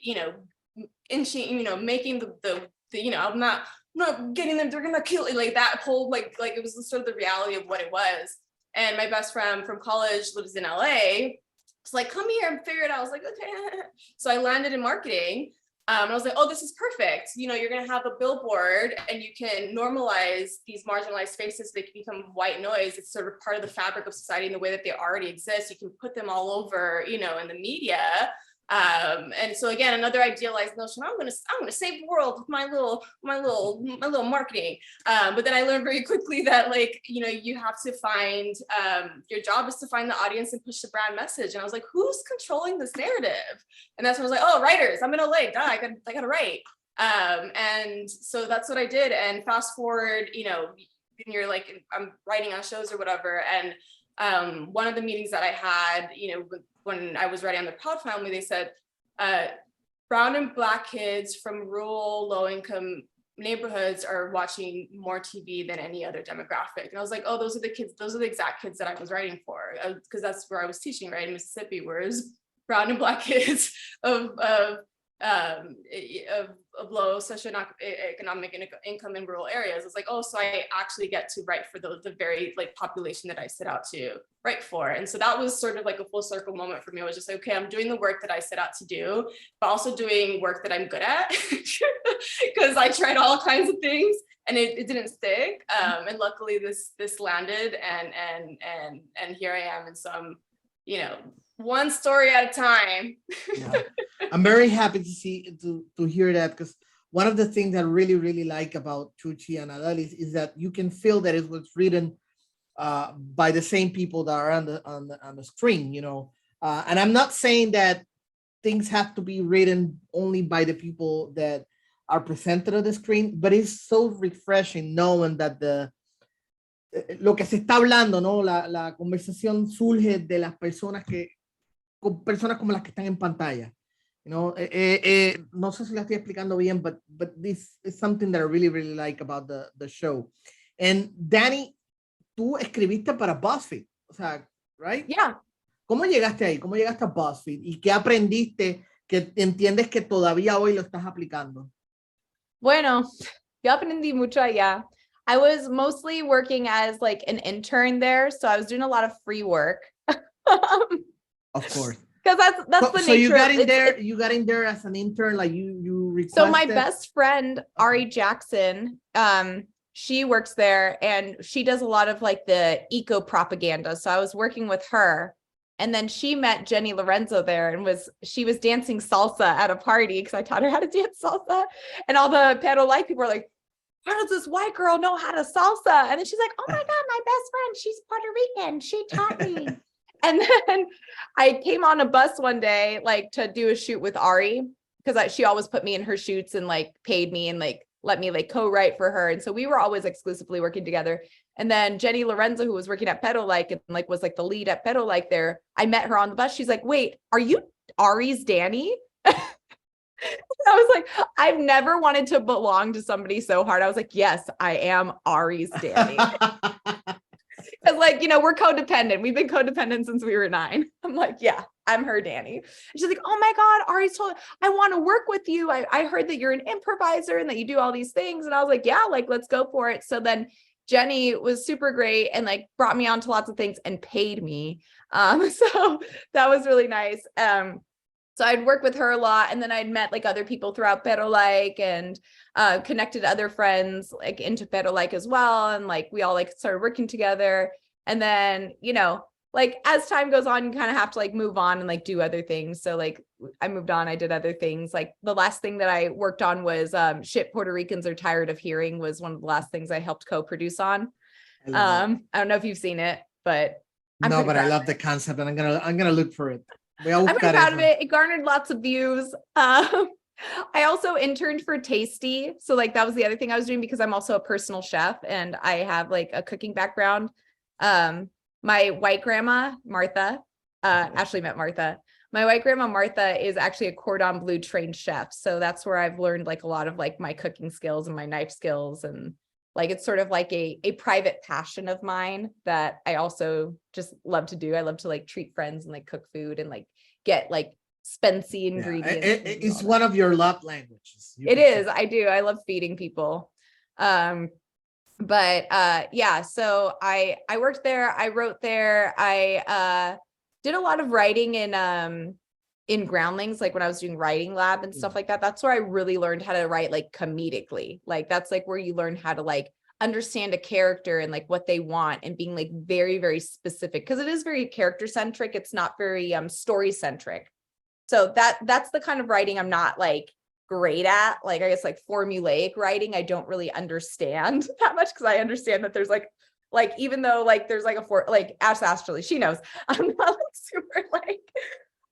making the I'm not getting them, they're gonna kill it, like that whole, like it was sort of the reality of what it was. And my best friend from college lives in LA. It's like, come here and figure it out. I was like, okay. So I landed in marketing. And I was like, oh, this is perfect. You're going to have a billboard and you can normalize these marginalized spaces so they can become white noise. It's sort of part of the fabric of society in the way that they already exist. You can put them all over, in the media. And so again, another idealized notion, I'm gonna save the world with my little marketing. But then I learned very quickly that, like, you have to find, your job is to find the audience and push the brand message. And I was like, who's controlling this narrative? And that's when I was like, oh, writers, I'm in LA, I gotta write. And so that's what I did. And fast forward, when you're like, I'm writing on shows or whatever. And one of the meetings that I had, when I was writing on the Proud Family, they said, brown and black kids from rural, low-income neighborhoods are watching more TV than any other demographic. And I was like, oh, those are the exact kids that I was writing for, because that's where I was teaching, right, in Mississippi, whereas brown and black kids of low socioeconomic income in rural areas. It's like, oh, so I actually get to write for the very like population that I set out to write for. And so that was sort of like a full circle moment for me. I was just like, okay, I'm doing the work that I set out to do, but also doing work that I'm good at, because I tried all kinds of things and it didn't stick. And luckily this landed, and here I am. And so I'm, one story at a time. Yeah. I'm very happy to hear that, because one of the things I really like about Chuchi and Adaliz is that you can feel that it was written by the same people that are on the screen, and I'm not saying that things have to be written only by the people that are presented on the screen, but it's so refreshing knowing that lo que se está hablando, ¿no? La conversación surge de las personas como las que están en pantalla. No sé si la estoy explicando bien, but this is something that I really like about the show. And Dani, tú escribiste para Buzzfeed, o sea, right? Yeah. ¿Cómo llegaste ahí? ¿Cómo llegaste a Buzzfeed? ¿Y qué aprendiste que entiendes que todavía hoy lo estás aplicando? Bueno, Yo aprendí mucho allá. I was mostly working as like an intern there, so I was doing a lot of free work. Of course. Because that's the So nature. you got in there. You got in there as an intern, like you requested. So my best friend Ari Jackson, she works there, and she does a lot of like the eco propaganda. So I was working with her, and then she met Jenny Lorenzo there, and she was dancing salsa at a party because I taught her how to dance salsa, and all the Pero Light people were like, "How does this white girl know how to salsa?" And then she's like, "Oh my God, my best friend, she's Puerto Rican. She taught me." And then I came on a bus one day, like to do a shoot with Ari, because she always put me in her shoots and like paid me and like let me like co-write for her. And so we were always exclusively working together. And then Jenny Lorenzo, who was working at Pero Like and like was like the lead at Pero Like there, I met her on the bus. She's like, "Wait, are you Ari's Dani?" I was like, I've never wanted to belong to somebody so hard. I was like, yes, I am Ari's Dani. Because like, we're codependent. We've been codependent since we were 9. I'm like, yeah, I'm her Dani. And she's like, "Oh my God, Ari's told, I want to work with you. I heard that you're an improviser and that you do all these things." And I was like, yeah, like, let's go for it. So then Jenny was super great and like brought me on to lots of things and paid me. So that was really nice. So I'd work with her a lot, and then I'd met like other people throughout Pero Like and connected other friends like into Pero Like as well. And like we all like started working together. And then, like as time goes on, you kind of have to like move on and like do other things. So like I moved on, I did other things. Like the last thing that I worked on was Shit Puerto Ricans Are Tired of Hearing was one of the last things I helped co-produce on. I don't know if you've seen it, but no, but I love the concept, and I'm gonna look for it. I'm pretty proud of it. It garnered lots of views. I also interned for Tasty. So like that was the other thing I was doing because I'm also a personal chef and I have like a cooking background. My white grandma, Martha, Ashley met Martha. My white grandma, Martha, is actually a cordon bleu trained chef. So that's where I've learned like a lot of like my cooking skills and my knife skills. And like, it's sort of like a private passion of mine that I also just love to do. I love to like treat friends and like cook food and like get like spency ingredients. Yeah, it's one of your love languages. It is. I do. I love feeding people. Yeah, so I worked there. I wrote there. I did a lot of writing in Groundlings, like when I was doing writing lab and stuff like that. That's where I really learned how to write like comedically. Like that's like where you learn how to like understand a character and like what they want and being like very, very specific, because it is very character centric. It's not very story centric. So that's the kind of writing I'm not like great at. Like I guess like formulaic writing, I don't really understand that much, because I understand that there's like even though like there's like Ash Astrally, she knows I'm not like super like,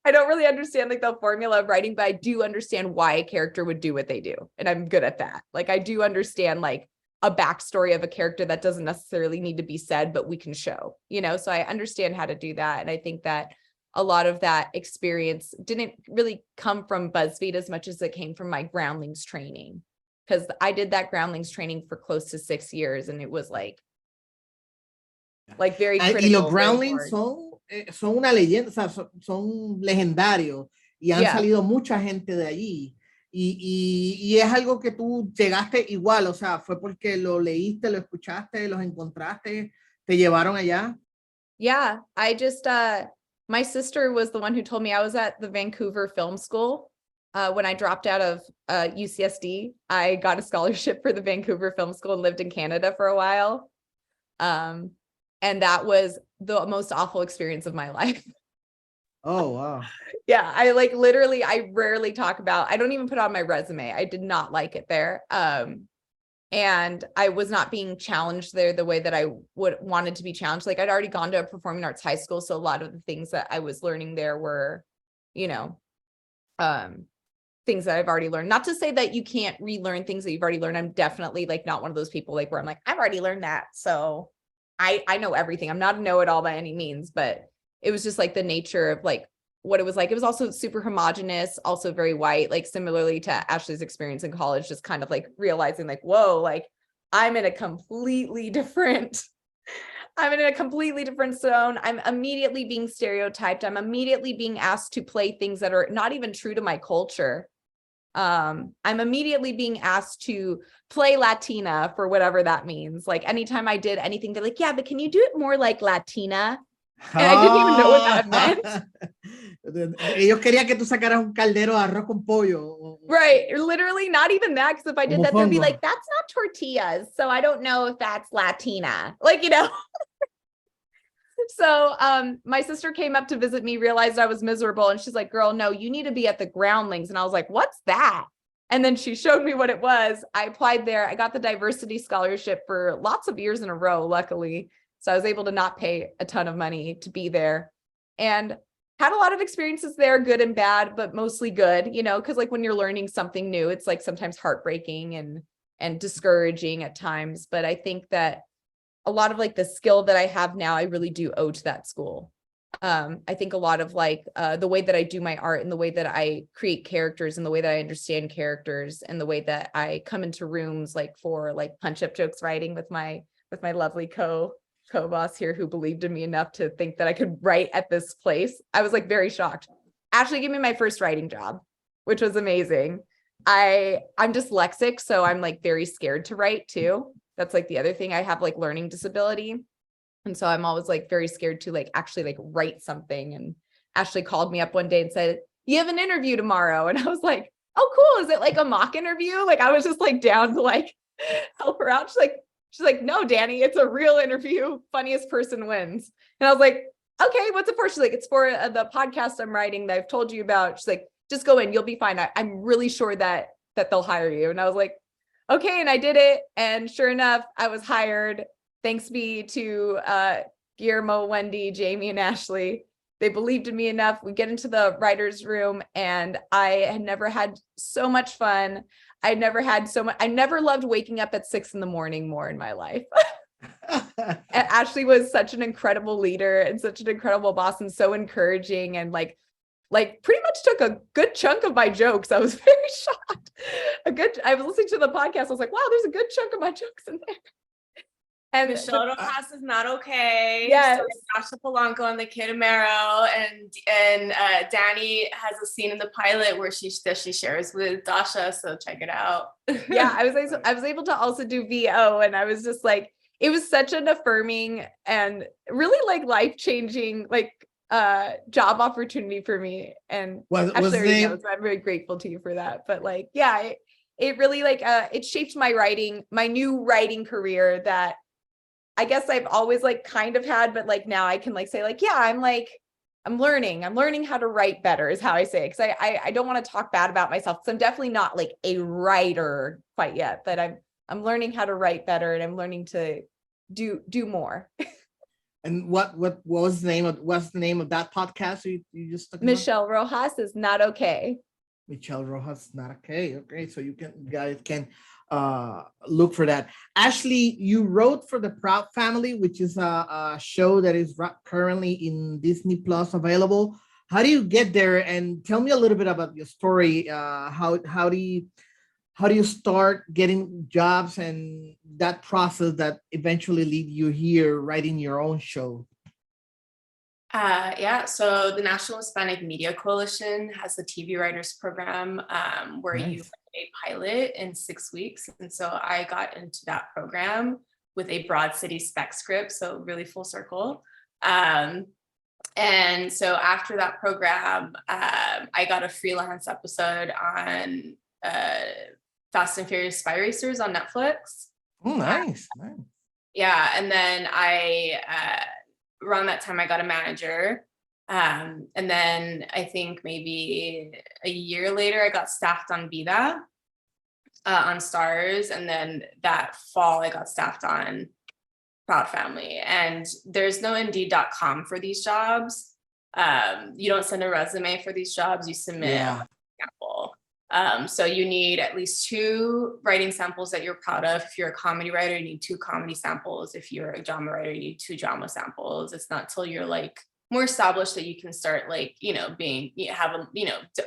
I don't really understand like the formula of writing, but I do understand why a character would do what they do. And I'm good at that. Like I do understand like a backstory of a character that doesn't necessarily need to be said, but we can show, so I understand how to do that. And I think that a lot of that experience didn't really come from Buzzfeed as much as it came from my Groundlings training, because I did that Groundlings training for close to 6 years. And it was like very critical. Y los Groundlings son una leyenda, o sea, son legendarios y han salido mucha gente de allí. Y es algo que tú llegaste igual, o sea, fue porque lo leíste, lo escuchaste, los encontraste, te llevaron allá. Yeah, I just, my sister was the one who told me. I was at the Vancouver Film School. When I dropped out of UCSD, I got a scholarship for the Vancouver Film School and lived in Canada for a while. And that was the most awful experience of my life. Oh, wow. Yeah, I like literally, I rarely talk about, I don't even put on my resume. I did not like it there. And I was not being challenged there the way that I wanted to be challenged. Like I'd already gone to a performing arts high school. So a lot of the things that I was learning there were, things that I've already learned. Not to say that you can't relearn things that you've already learned. I'm definitely like not one of those people like where I'm like, I've already learned that, so I know everything. I'm not a know-it-all by any means, but it was just like the nature of like what it was like. It was also super homogenous, also very white, like similarly to Ashley's experience in college, just kind of like realizing like, whoa, like I'm in a completely different zone. I'm immediately being stereotyped. I'm immediately being asked to play things that are not even true to my culture. I'm immediately being asked to play Latina for whatever that means. Like anytime I did anything, they're like, yeah, but can you do it more like Latina? And I didn't even know what that meant. Ellos querían que tú sacaras un caldero de arroz con pollo. Right. Literally not even that. Because if I did that, they'd be Mofongo. like, that's not tortillas. So I don't know if that's Latina. Like, you know. So my sister came up to visit me, realized I was miserable. And she's like, girl, no, you need to be at the Groundlings. And I was like, what's that? And then she showed me what it was. I applied there. I got the diversity scholarship for lots of years in a row, luckily. So I was able to not pay a ton of money to be there, and had a lot of experiences there, good and bad, but mostly good, you know, because like when you're learning something new, it's like sometimes heartbreaking and discouraging at times. But I think that a lot of like the skill that I have now, I really do owe to that school. I think a lot of like the way that I do my art and the way that I create characters and the way that I understand characters and the way that I come into rooms like for like punch-up jokes writing with my lovely co-boss here who believed in me enough to think that I could write at this place. I was like very shocked. Ashley gave me my first writing job, which was amazing. I'm dyslexic, so I'm like very scared to write too. That's like the other thing. I have like learning disability. And so I'm always like very scared to like actually like write something. And Ashley called me up one day and said, you have an interview tomorrow. And I was like, oh, cool. Is it like a mock interview? Like I was just like down to like help her out. She's like, no, Dani, it's a real interview. Funniest person wins. And I was like, okay, what's it for? She's like, it's for the podcast I'm writing that I've told you about. She's like, just go in, you'll be fine. I'm really sure that they'll hire you. And I was like, okay. And I did it. And sure enough, I was hired. Thanks be to Guillermo, Wendy, Jamie, and Ashley. They believed in me enough. We get into the writer's room and I had never had so much fun. I never loved waking up at 6 a.m. more in my life. And Ashley was such an incredible leader and such an incredible boss and so encouraging and like pretty much took a good chunk of my jokes. I was very shocked. I was listening to the podcast. I was like, wow, there's a good chunk of my jokes in there. And Michelle Rojas is not okay. Yes. So Dasha Polanco and the Kid Amaro, and Dani has a scene in the pilot where she shares with Dasha. So check it out. Yeah, I was able to also do VO, and I was just like, it was such an affirming and really like life-changing like job opportunity for me. And actually, so I'm very grateful to you for that. But like, yeah, it really like it shaped my new writing career that I guess I've always like kind of had, but like now I can like say like, yeah, I'm learning how to write better is how I say it. Cause I don't want to talk bad about myself. Cause I'm definitely not like a writer quite yet, but I'm learning how to write better and I'm learning to do more. And what was the name of that podcast you just talking Michelle Rojas is not okay. Michelle Rojas not okay. Okay, so you guys can look for that. Ashley, you wrote for The Proud Family, which is a show that is currently in Disney Plus available. How do you get there? And tell me a little bit about your story. How do you start getting jobs and that process that eventually lead you here writing your own show? Yeah, so the National Hispanic Media Coalition has a TV writers program where you write a pilot in 6 weeks. And so I got into that program with a Broad City spec script, so really full circle. And so after that program, I got a freelance episode on Fast and Furious Spy Racers on Netflix. Oh, nice. Yeah, and then around that time I got a manager. And then I think maybe a year later I got staffed on Vida on Stars. And then that fall I got staffed on Proud Family. And there's no Indeed.com for these jobs. You don't send a resume for these jobs, you submit a sample. So you need at least 2 writing samples that you're proud of. If you're a comedy writer, you need 2 comedy samples. If you're a drama writer, you need 2 drama samples. It's not till you're like more established that you can start like,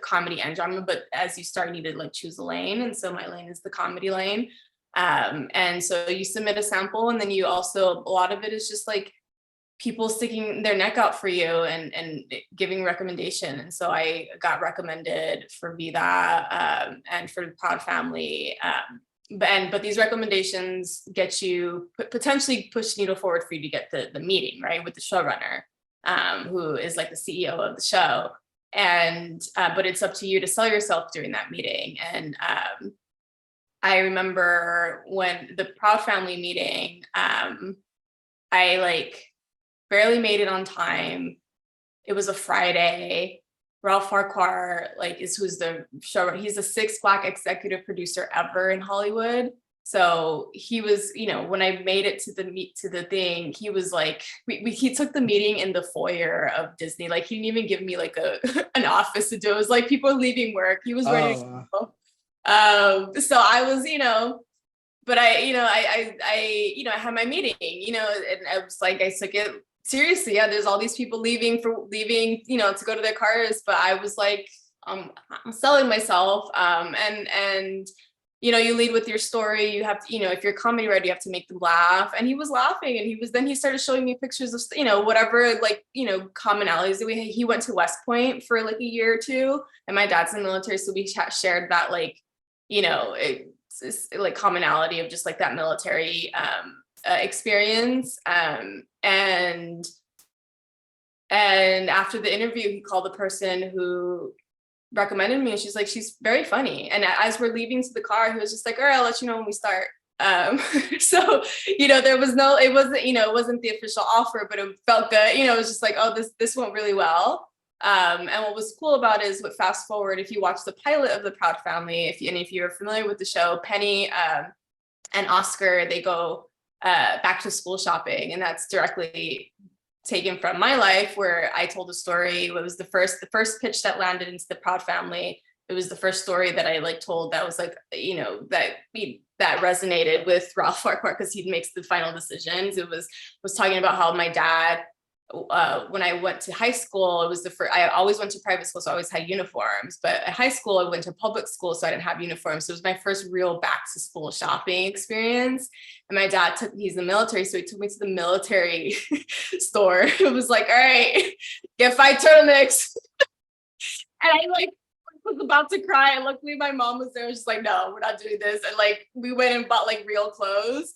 comedy and drama. But as you start, you need to like choose a lane. And so my lane is the comedy lane. And so you submit a sample, and then you also, a lot of it is just like people sticking their neck out for you and giving recommendation. And so I got recommended for Vida and for the Proud Family. But these recommendations get you potentially push needle forward for you to get the meeting, right, with the showrunner, who is like the CEO of the show. And but it's up to you to sell yourself during that meeting. And I remember when the Proud Family meeting, I like barely made it on time. It was a Friday. Ralph Farquhar, like, who's the showrunner. He's the 6th Black executive producer ever in Hollywood. So he was, you know, when I made it to the thing, he was like, he took the meeting in the foyer of Disney. Like, he didn't even give me like an office to do. It was like people leaving work. He was ready to go. So I was, you know, but I had my meeting, you know, and I was like, I took it seriously. Yeah, there's all these people leaving, you know, to go to their cars, but I was like, I'm selling myself. And you know, you lead with your story. You have to, you know, if you're a comedy writer, you have to make them laugh. And he was laughing, and then he started showing me pictures of, you know, whatever, like, you know, commonalities that we had. He went to West Point for like a year or two, and my dad's in the military, so we shared that, like, you know, it's like commonality of just like that military experience. And after the interview, he called the person who recommended me, and she's like, she's very funny. And as we're leaving to the car, he was just like, all right, I'll let you know when we start. So, you know, it wasn't the official offer, but it felt good. You know, it was just like, oh, this went really well. And what was cool about it is, what fast forward, if you watch the pilot of the Proud Family, if you're familiar with the show, Penny and Oscar, they go back to school shopping, and that's directly taken from my life, where I told a story. It was the first pitch that landed into the Proud Family. It was the first story that I like told that was like, you know, that resonated with Ralph Farquhar, because he makes the final decisions. It was talking about how my dad, when I went to high school, it was I always went to private school, so I always had uniforms. But at high school, I went to public school, so I didn't have uniforms. So it was my first real back to school shopping experience. And my dad he's in the military, so he took me to the military store. It was like, all right, get 5 turtlenecks. And I like was about to cry, and luckily my mom was there. I was just like, no, we're not doing this. And like, we went and bought like real clothes.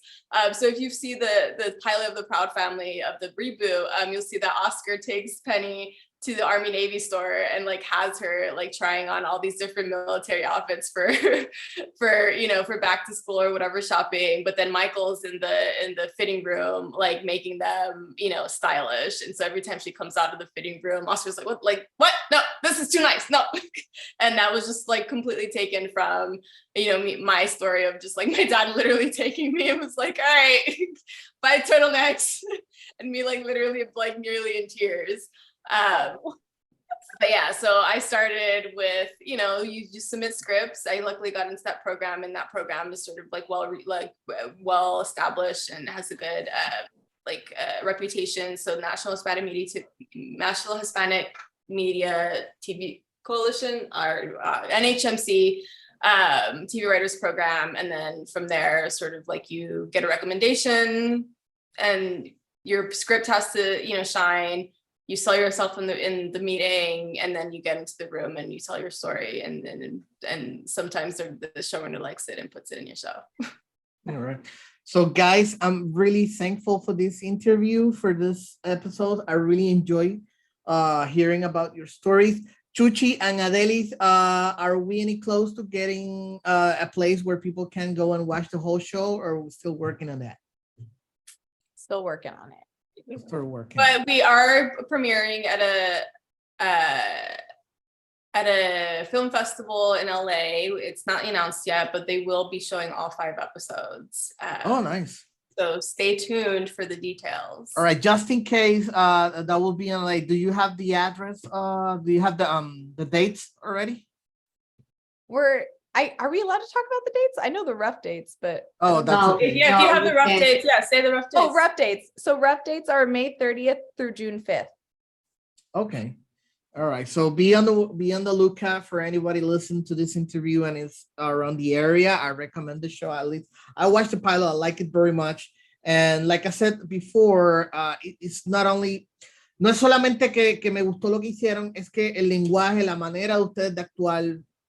So if you see the pilot of the Proud Family of the reboot, you'll see that Oscar takes Penny to the Army Navy store and like has her like trying on all these different military outfits for you know, for back to school or whatever shopping. But then Michael's in the fitting room, like making them, you know, stylish. And so every time she comes out of the fitting room, Oscar's like, what? No, this is too nice. No. And that was just like completely taken from, you know, my story of just like my dad literally taking me and was like, all right, buy turtlenecks, and me like literally like nearly in tears. But yeah, so I started with, you know, you just submit scripts. I luckily got into that program, and that program is sort of like well established and has a good reputation. So National Hispanic Media TV Coalition, or NHMC TV Writers Program. And then from there, sort of like you get a recommendation, and your script has to, you know, shine. You sell yourself in the meeting, and then you get into the room and you tell your story, and sometimes the showrunner likes it and puts it in your show. All right. So guys, I'm really thankful for this interview, for this episode. I really enjoy hearing about your stories. Chuchi and Adaliz, are we any close to getting a place where people can go and watch the whole show, or are we still working on that? Still working on it. But we are premiering at a film festival in LA. It's not announced yet, but they will be showing all 5 episodes. Oh, nice. So stay tuned for the details. All right, just in case that will be in LA, do you have the address? Do you have the dates already? Are we allowed to talk about the dates? I know the rough dates, but that's okay. Yeah, if you have the rough dates, yeah, say the rough dates. Oh, rough dates. So rough dates are May 30th through June 5th. Okay. All right. So be on the lookout for anybody listening to this interview and is around the area. I recommend the show. At least I watched the pilot. I like it very much. And like I said before, it's not only, no es solamente que me gustó lo que hicieron, es que el lenguaje, la manera de ustedes de actuar,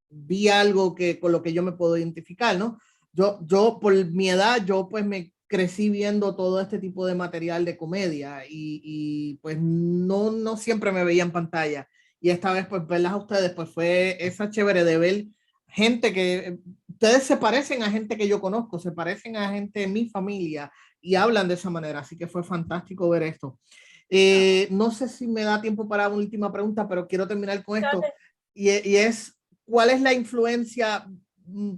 vi algo que con lo que yo me puedo identificar, ¿no? Yo por mi edad, yo pues me crecí viendo todo este tipo de material de comedia y pues no siempre me veía en pantalla. Y esta vez pues verlas a ustedes pues fue esa chévere de ver gente que, ustedes se parecen a gente que yo conozco, se parecen a gente de mi familia y hablan de esa manera, así que fue fantástico ver esto. No sé si me da tiempo para una última pregunta, pero quiero terminar con esto y es, ¿cuál es la influencia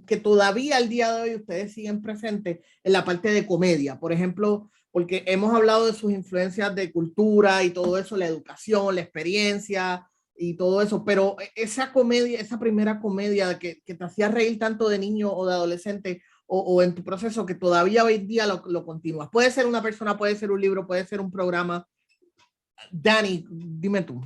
que todavía al día de hoy ustedes siguen presentes en la parte de comedia? Por ejemplo, porque hemos hablado de sus influencias de cultura y todo eso, la educación, la experiencia y todo eso, pero esa comedia, esa primera comedia que te hacía reír tanto de niño o de adolescente o en tu proceso que todavía hoy día lo continúas. Puede ser una persona, puede ser un libro, puede ser un programa. Dani, dime tú.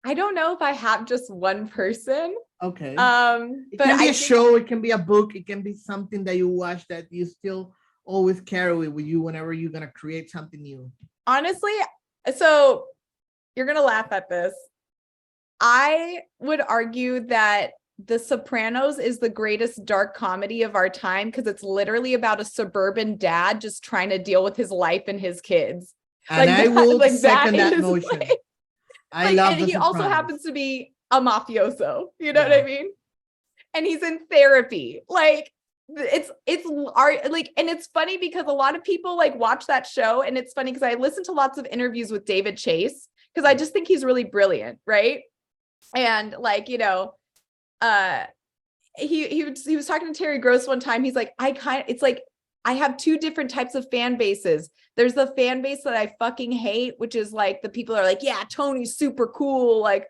I don't know if I have just one person. Okay. It but can be a show, it can be a book, it can be something that you watch that you still always carry with you whenever you're going to create something new. Honestly, so you're going to laugh at this. I would argue that The Sopranos is the greatest dark comedy of our time because it's literally about a suburban dad just trying to deal with his life and his kids. And like I will like second that notion. Like, I love and The he Sopranos. Also happens to be a mafioso, you know what I mean? And he's in therapy. Like it's like, and it's funny because a lot of people like watch that show, and it's funny because I listen to lots of interviews with David Chase because I just think he's really brilliant, right? And like, you know, he was talking to Terry Gross one time. He's like, it's like I have two different types of fan bases. There's the fan base that I fucking hate, which is like the people are like, yeah, Tony's super cool, like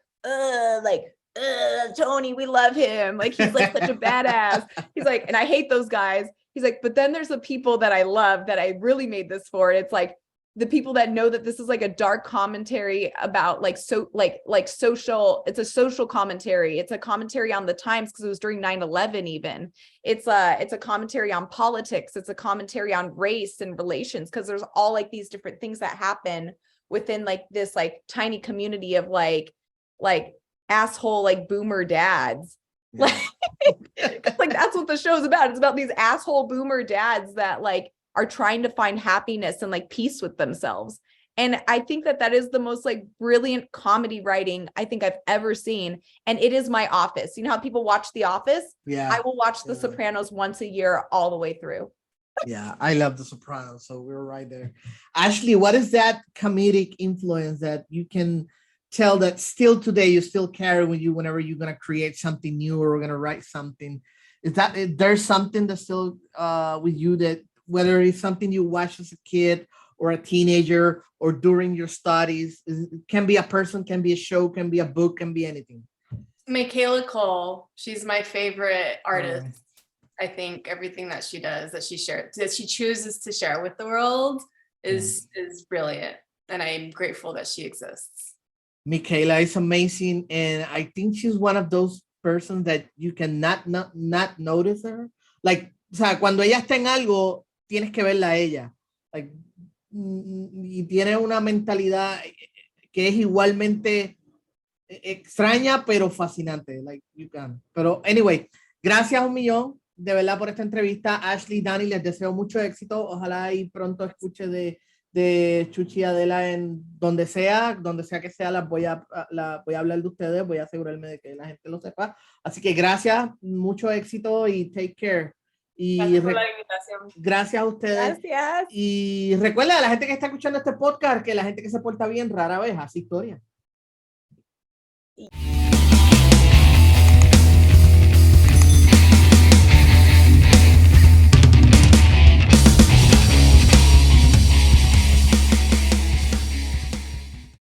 Tony, we love him, like he's like such a badass. He's like, and I hate those guys. He's like, but then there's the people that I love that I really made this for. And it's like the people that know that this is like a dark commentary about like social, it's a social commentary. It's a commentary on the times because it was during 9/11 even. It's a commentary on politics. It's a commentary on race and relations because there's all like these different things that happen within like this like tiny community of like asshole like boomer dads. Yeah. like that's what the show's about. It's about these asshole boomer dads that like are trying to find happiness and like peace with themselves. And I think that is the most like brilliant comedy writing I think I've ever seen. And it is my Office. You know how people watch The Office? Yeah. I will watch The Sopranos once a year all the way through. Yeah, I love The Sopranos. So we're right there. Ashley, what is that comedic influence that you can tell that still today you still carry with you whenever you're going to create something new or we're going to write something? Is that there's something that's still with you that whether it's something you watch as a kid or a teenager or during your studies, it can be a person, can be a show, can be a book, can be anything. Michaela Cole, she's my favorite artist. I think everything that she does, that she shares, that she chooses to share with the world is brilliant. And I'm grateful that she exists. Michaela is amazing. And I think she's one of those persons that you cannot not notice her. Like, o sea, cuando ella está en algo, tienes que verla a ella. Like, y tiene una mentalidad que es igualmente extraña, pero fascinante. Like, you can. Pero, anyway, gracias un millón, de verdad, por esta entrevista. Ashley, Dani, les deseo mucho éxito. Ojalá y pronto escuche de Chuchi y Adela en donde sea que sea, voy a hablar de ustedes, voy a asegurarme de que la gente lo sepa. Así que gracias, mucho éxito y take care. Y gracias por la invitación. Gracias a ustedes. Gracias. Y recuerda a la gente que está escuchando este podcast que la gente que se porta bien rara vez hace historia.